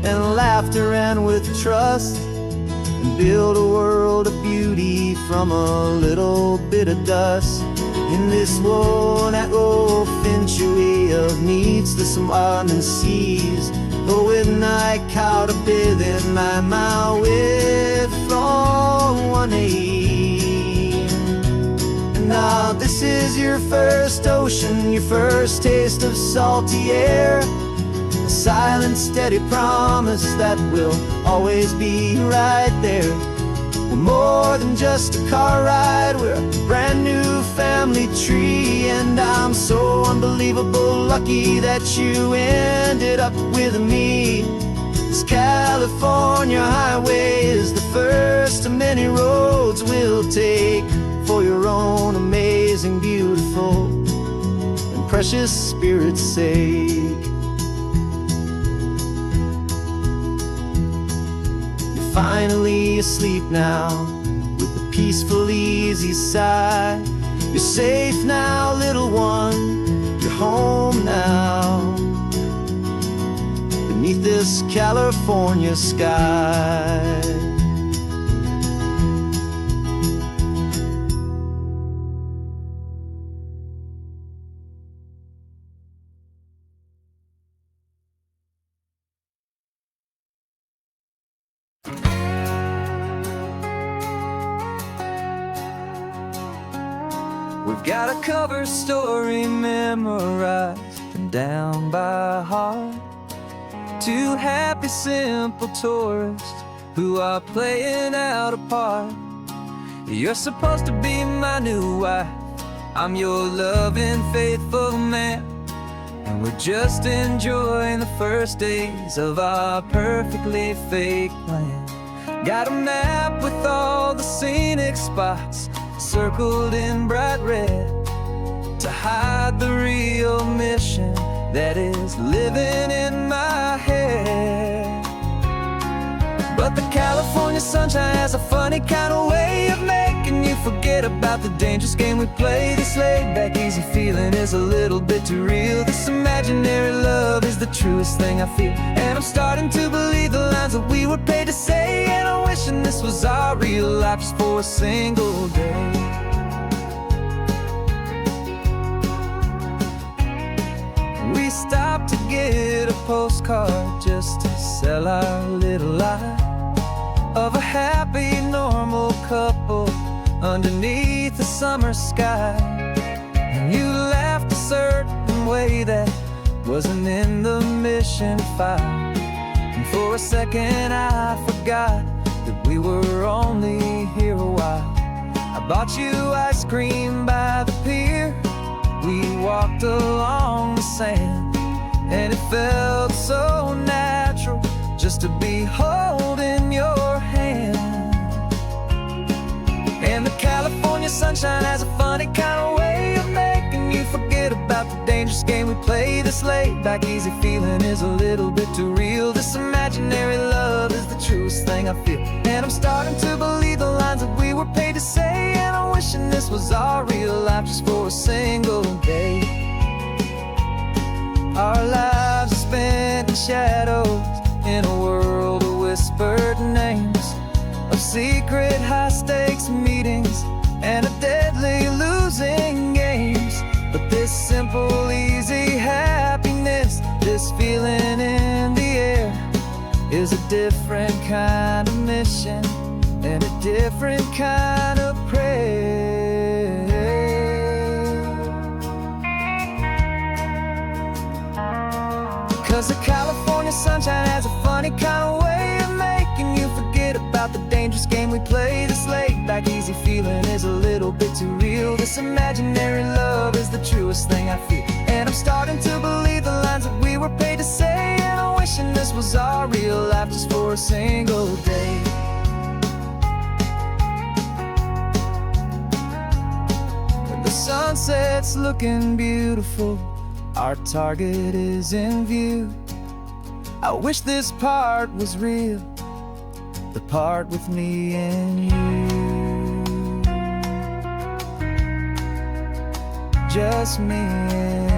and laughter and with trust, and build a world of beauty from a little bit of dust. In this world that finchuí of needs to some and seas, but with night caught up in my with from one aim. And now this is your first ocean, your first taste of salty air, a silent, steady promise that we'll always be right there. We're more than just a car ride, we're a brand new family tree. And I'm so unbelievable lucky that you ended up with me. This California highway is the first of many roads we'll take for your own amazing, beautiful, and precious spirit's sake. You're finally asleep now with a peaceful, easy sigh. You're safe now, little one, you're home now, beneath this California sky. We've got a cover story memorized and down by heart. Two happy, simple tourists who are playing out a part. You're supposed to be my new wife, I'm your loving, faithful man, and we're just enjoying the first days of our perfectly fake plan. Got a map with all the scenic spots circled in bright red to hide the real mission that is living in my head. But the California sunshine has a funny kind of way of making you forget about the dangerous game we play. This laid-back, easy feeling is a little bit too real. This imaginary love is the truest thing I feel, and I'm starting to believe the lines that we were paid to say. And I'm wishing this was our real life just for a single day. We stopped to get a postcard just to sell our little lie of a happy, normal couple underneath the summer sky. And you laughed a certain way that wasn't in the mission file, and for a second I forgot that we were only here a while. I bought you ice cream by the pier, we walked along the sand, and it felt so natural just to be holding your hand. And the California sunshine has a funny kind of way of making you forget about the dangerous game we play. This laid-back, easy feeling is a little bit too real. This imaginary love is the truest thing I feel, and I'm starting to believe the lines that we were paid to say. And I'm wishing this was our real life just for a single day. Our lives are spent in shadows, in a world of whispered names, of secret high-stakes meetings and of deadly losing games. But this simple, easy happiness, this feeling in the air, is a different kind of mission and a different kind of prayer. 'Cause the California sunshine has a funny kind of way of making you forget about the dangerous game we play. This laid-back, easy feeling is a little bit too real. This imaginary love is the truest thing I feel, and I'm starting to believe the lines that we were paid to say. And I'm wishing this was our real life just for a single day. The sunset's looking beautiful, our target is in view. I wish this part was real, the part with me and you, just me and you.